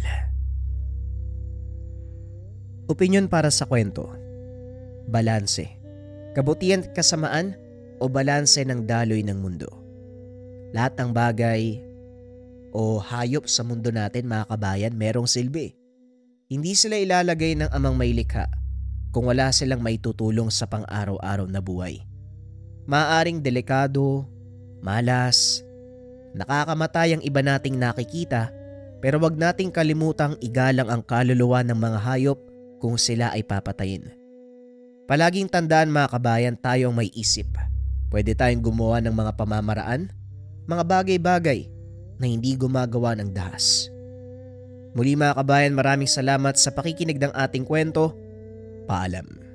Opinyon para sa kwento. Balanse. Kabutihan at kasamaan o balanse ng daloy ng mundo. Lahat ng bagay o hayop sa mundo natin, mga kabayan, merong silbi. Hindi sila ilalagay ng amang may likha kung wala silang maitutulong sa pang-araw-araw na buhay. Maaaring delikado, malas, nakakamatay ang iba nating nakikita, pero wag nating kalimutang igalang ang kaluluwa ng mga hayop kung sila ay papatayin. Palaging tandaan mga kabayan, tayo ang may isip. Pwede tayong gumawa ng mga pamamaraan, mga bagay-bagay na hindi gumagawa ng dahas. Muli mga kabayan, maraming salamat sa pakikinig ng ating kwento. Paalam.